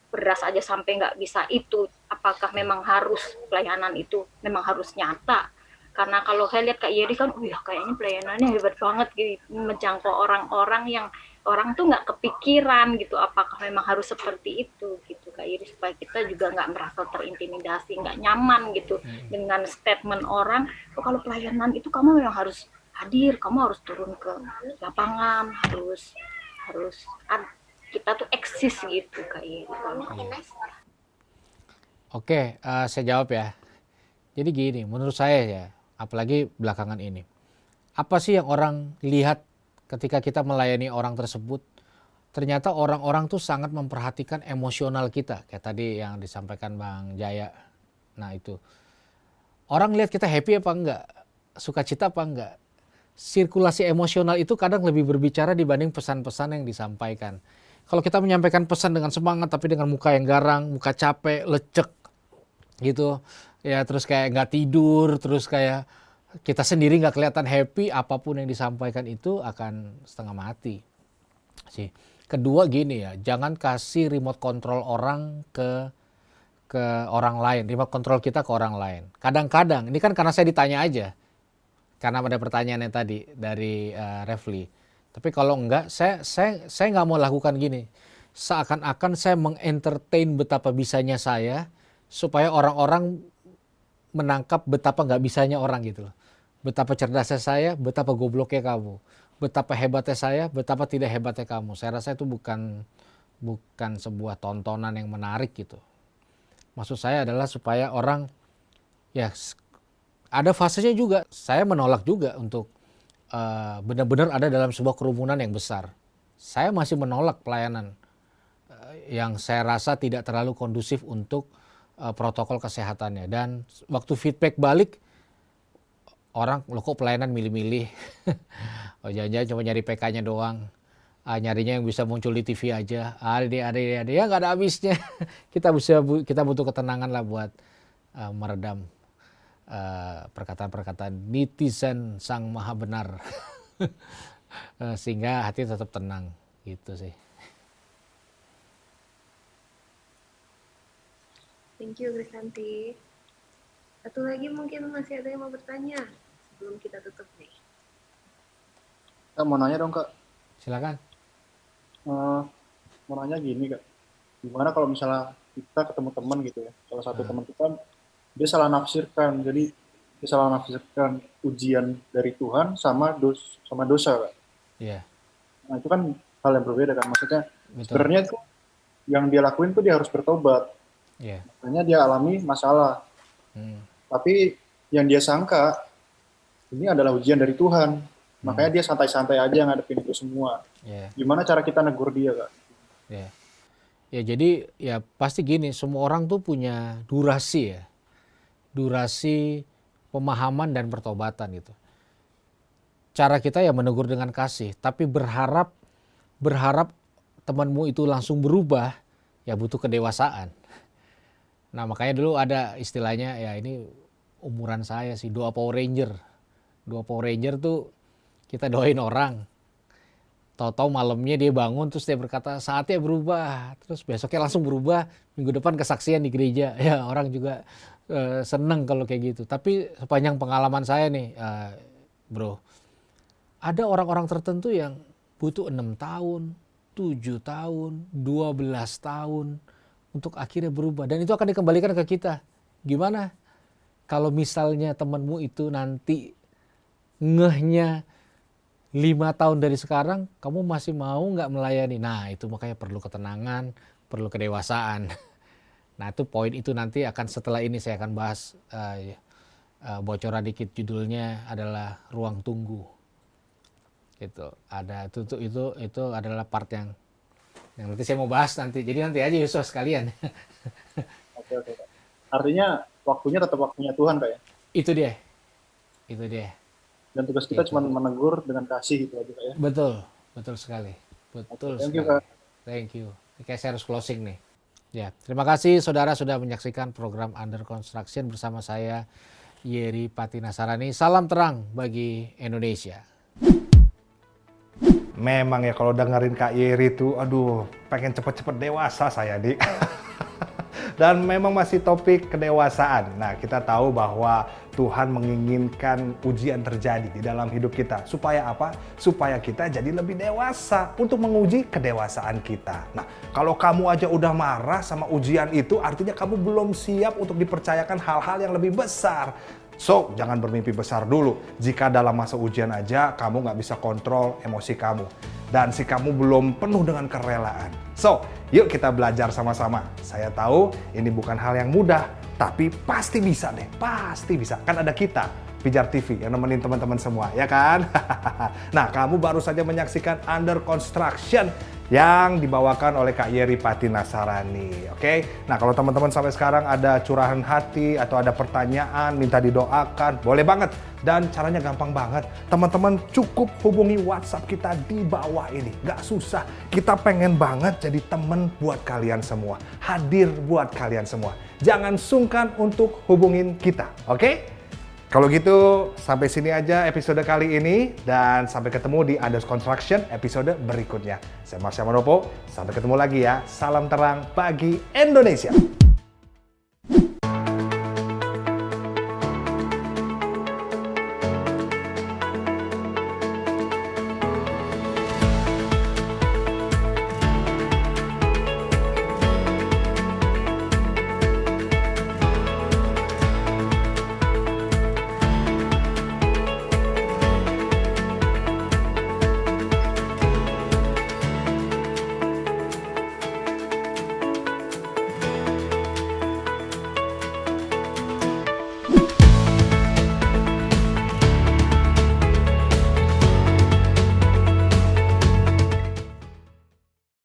Beras aja sampai nggak bisa itu, apakah memang harus pelayanan itu memang harus nyata? Karena kalau saya lihat Kak Yeri kan, kayaknya pelayanannya hebat banget gitu, menjangkau orang-orang yang orang tuh nggak kepikiran gitu, apakah memang harus seperti itu gitu Kak Yeri, supaya kita juga nggak merasa terintimidasi, nggak nyaman gitu dengan statement orang, kalau pelayanan itu kamu memang harus hadir, kamu harus turun ke lapangan, harus kita tuh eksis gitu kayak Oke, saya jawab ya. Jadi gini, menurut saya ya, apalagi belakangan ini, apa sih yang orang lihat ketika kita melayani orang tersebut? Ternyata orang-orang tuh sangat memperhatikan emosional kita, kayak tadi yang disampaikan Bang Jaya. Nah itu, orang lihat kita happy apa enggak, sukacita apa enggak. Sirkulasi emosional itu kadang lebih berbicara dibanding pesan-pesan yang disampaikan. Kalau kita menyampaikan pesan dengan semangat tapi dengan muka yang garang, muka capek, lecek gitu, ya terus kayak nggak tidur, terus kayak kita sendiri nggak kelihatan happy, apapun yang disampaikan itu akan setengah mati sih. Kedua gini ya, jangan kasih remote control orang ke orang lain, remote control kita ke orang lain. Kadang-kadang, ini kan karena saya ditanya aja, karena ada pertanyaannya tadi dari Refli. Tapi kalau enggak, saya nggak mau lakukan gini. Seakan-akan saya mengentertain betapa bisanya saya, supaya orang-orang menangkap betapa nggak bisanya orang gitu loh. Betapa cerdasnya saya, betapa gobloknya kamu. Betapa hebatnya saya, betapa tidak hebatnya kamu. Saya rasa itu bukan sebuah tontonan yang menarik gitu. Maksud saya adalah supaya orang, ya ada fasenya juga. Saya menolak juga untuk benar-benar ada dalam sebuah kerumunan yang besar. Saya masih menolak pelayanan yang saya rasa tidak terlalu kondusif untuk protokol kesehatannya. Dan waktu feedback balik, orang lo kok pelayanan milih-milih, oh jangan-jangan cuma nyari PK-nya doang, nyarinya yang bisa muncul di TV aja, ada ya nggak ada habisnya. kita butuh ketenangan lah buat meredam perkataan-perkataan netizen sang maha benar. Sehingga hati tetap tenang gitu sih. Thank you Krisanti. Satu lagi mungkin masih ada yang mau bertanya sebelum kita tutup nih. Kak, mau nanya dong Kak. Silakan. Mau nanya gini Kak, gimana kalau misalnya kita ketemu teman gitu ya, salah satu teman kita dia salah nafsirkan, jadi dia salah nafsirkan ujian dari Tuhan sama dosa Kak. Iya. Nah itu kan hal yang berbeda kan, maksudnya sebenarnya tuh yang dia lakuin tuh dia harus bertobat. Iya. Makanya dia alami masalah. Tapi yang dia sangka ini adalah ujian dari Tuhan. Makanya dia santai-santai aja ngadepin itu semua. Yeah. Gimana cara kita negur dia, Kak? Yeah. Ya jadi ya pasti gini, semua orang tuh punya durasi ya. Durasi pemahaman dan pertobatan gitu. Cara kita ya menegur dengan kasih, tapi berharap temanmu itu langsung berubah, ya butuh kedewasaan. Nah makanya dulu ada istilahnya, ya ini umuran saya sih, doa Power Ranger. Doa Power Ranger tuh kita doain orang, tahu-tahu malamnya dia bangun terus dia berkata saatnya berubah, terus besoknya langsung berubah, minggu depan kesaksian di gereja. Ya orang juga seneng kalau kayak gitu. Tapi sepanjang pengalaman saya nih bro, ada orang-orang tertentu yang butuh 6 tahun, 7 tahun, 12 tahun untuk akhirnya berubah. Dan itu akan dikembalikan ke kita. Gimana kalau misalnya temanmu itu nanti ngehnya 5 tahun dari sekarang, kamu masih mau nggak melayani? Nah itu makanya perlu ketenangan, perlu kedewasaan. Nah itu poin itu nanti akan setelah ini saya akan bahas, bocoran dikit, judulnya adalah ruang tunggu. Gitu. Ada itu adalah part yang nanti saya mau bahas nanti. Jadi nanti aja Yesus sekalian. Oke. Artinya waktunya tetap waktunya Tuhan Kak ya? Itu dia. Dan tugas kita cuma menegur dengan kasih gitu aja Kak ya? Betul sekali. Thank you Kak. Thank you. Ini kayak saya harus closing nih. Ya, terima kasih saudara sudah menyaksikan program Under Construction bersama saya Yeri Patinasarani. Salam terang bagi Indonesia. Memang ya kalau dengerin Kak Yeri tuh, aduh, pengen cepet-cepet dewasa saya, Dik. Dan memang masih topik kedewasaan. Nah, kita tahu bahwa Tuhan menginginkan ujian terjadi di dalam hidup kita. Supaya apa? Supaya kita jadi lebih dewasa untuk menguji kedewasaan kita. Nah, kalau kamu aja udah marah sama ujian itu, artinya kamu belum siap untuk dipercayakan hal-hal yang lebih besar. So, jangan bermimpi besar dulu. Jika dalam masa ujian aja kamu nggak bisa kontrol emosi kamu. Dan si kamu belum penuh dengan kerelaan. So, yuk kita belajar sama-sama. Saya tahu ini bukan hal yang mudah, tapi pasti bisa deh. Pasti bisa. Kan ada kita, Pijar TV, yang nemenin teman-teman semua, ya kan? Nah, kamu baru saja menyaksikan Under Construction yang dibawakan oleh Kak Yeri Patinasarani, oke? Nah, kalau teman-teman sampai sekarang ada curahan hati atau ada pertanyaan, minta didoakan, boleh banget. Dan caranya gampang banget. Teman-teman cukup hubungi WhatsApp kita di bawah ini. Gak susah. Kita pengen banget jadi teman buat kalian semua. Hadir buat kalian semua. Jangan sungkan untuk hubungin kita, oke? Kalau gitu, sampai sini aja episode kali ini. Dan sampai ketemu di Under Construction episode berikutnya. Saya Marsha Manopo, sampai ketemu lagi ya. Salam terang bagi Indonesia.